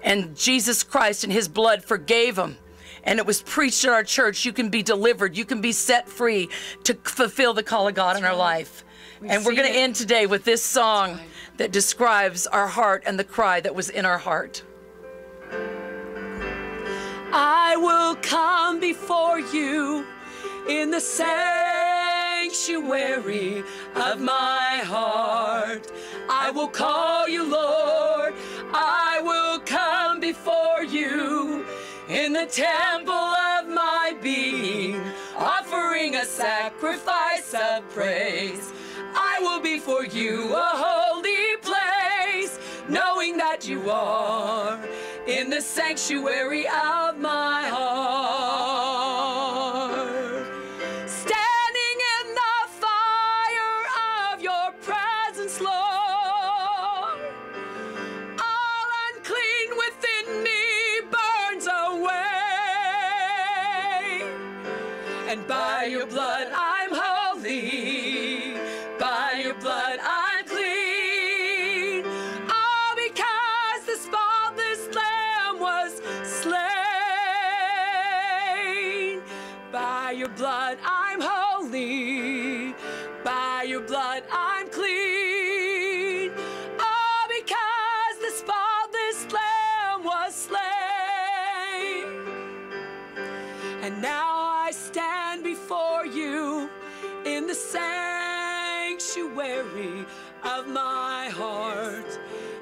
and Jesus Christ and his blood forgave them. And it was preached at our church. You can be delivered. You can be set free to fulfill the call of God in our life. And we're going to end today with this song that describes our heart and the cry that was in our heart. I will come before you in the sanctuary of my heart. I will call you Lord. I will come before you in the temple of my being, offering a sacrifice of praise. I will be for you a holy place, knowing that you are in the sanctuary of my heart. Standing in the fire of your presence, Lord, all unclean within me burns away, and by your blood I'm holy, by your blood I'm clean, all because the spotless Lamb was slain. By your blood I'm holy, by your blood I'm clean, all because the spotless Lamb was slain. And now I stand before you in the sanctuary of my heart,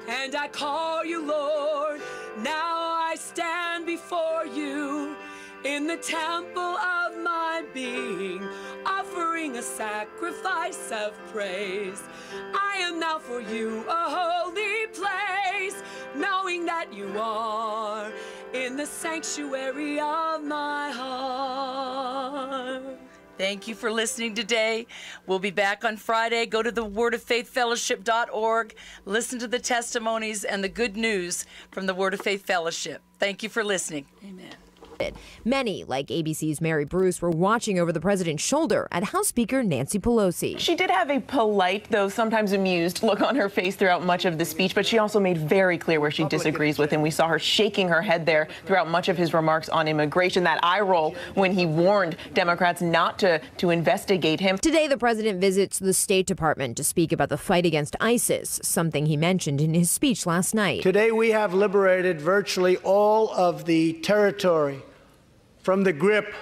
and I call you Lord. Now I stand before you in the temple of my being, offering a sacrifice of praise. I am now for you a holy place, knowing that you are in the sanctuary of my heart. Thank you for listening today. We'll be back on Friday. Go to the wordoffaithfellowship.org. Listen to the testimonies and the good news from the Word of Faith Fellowship. Thank you for listening. Amen. Many, like ABC's Mary Bruce, were watching over the president's shoulder at House Speaker Nancy Pelosi. She did have a polite, though sometimes amused, look on her face throughout much of the speech, but she also made very clear where she disagrees with him. We saw her shaking her head there throughout much of his remarks on immigration, that eye roll when he warned Democrats not to investigate him. Today, the president visits the State Department to speak about the fight against ISIS, something he mentioned in his speech last night. Today, we have liberated virtually all of the territory from the grip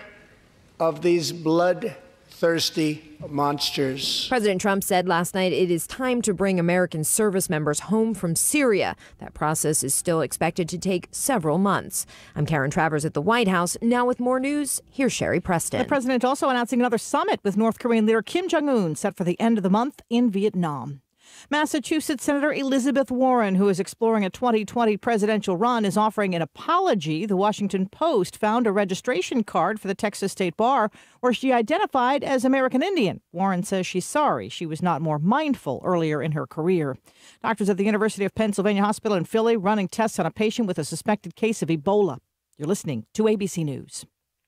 of these bloodthirsty monsters. President Trump said last night it is time to bring American service members home from Syria. That process is still expected to take several months. I'm Karen Travers at the White House. Now with more news, here's Sherry Preston. The president also announcing another summit with North Korean leader Kim Jong-un set for the end of the month in Vietnam. Massachusetts Senator Elizabeth Warren, who is exploring a 2020 presidential run, is offering an apology. The Washington Post found a registration card for the Texas State Bar where she identified as American Indian. Warren says she's sorry she was not more mindful earlier in her career. Doctors at the University of Pennsylvania Hospital in Philly running tests on a patient with a suspected case of Ebola. You're listening to ABC News.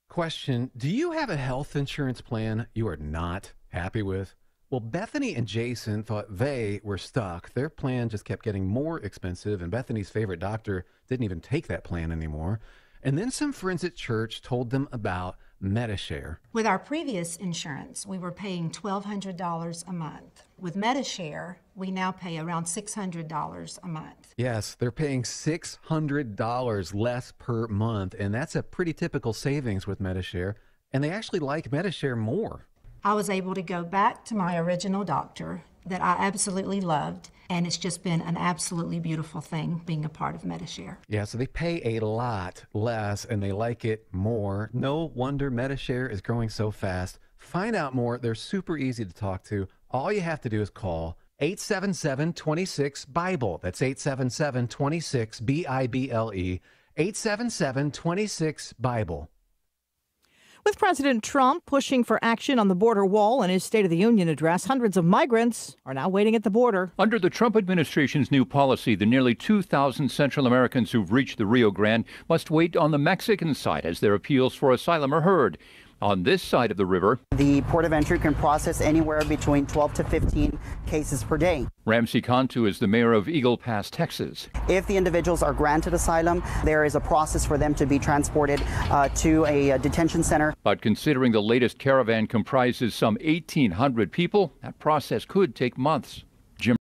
Question: do you have a health insurance plan you are not happy with? Well, Bethany and Jason thought they were stuck. Their plan just kept getting more expensive, and Bethany's favorite doctor didn't even take that plan anymore. And then some friends at church told them about MediShare. With our previous insurance, we were paying $1,200 a month. With MediShare, we now pay around $600 a month. Yes, they're paying $600 less per month, and that's a pretty typical savings with MediShare. And they actually like MediShare more. I was able to go back to my original doctor that I absolutely loved, and it's just been an absolutely beautiful thing being a part of MediShare. Yeah, so they pay a lot less and they like it more. No wonder MediShare is growing so fast. Find out more. They're super easy to talk to. All you have to do is call 877-26-BIBLE. That's 877-26-BIBLE. 877-26-BIBLE. With President Trump pushing for action on the border wall in his State of the Union address, hundreds of migrants are now waiting at the border. Under the Trump administration's new policy, the nearly 2,000 Central Americans who've reached the Rio Grande must wait on the Mexican side as their appeals for asylum are heard. On this side of the river, the port of entry can process anywhere between 12 to 15 cases per day. Ramsey Cantu is the mayor of Eagle Pass, Texas. If the individuals are granted asylum, there is a process for them to be transported to a detention center. But considering the latest caravan comprises some 1,800 people, that process could take months.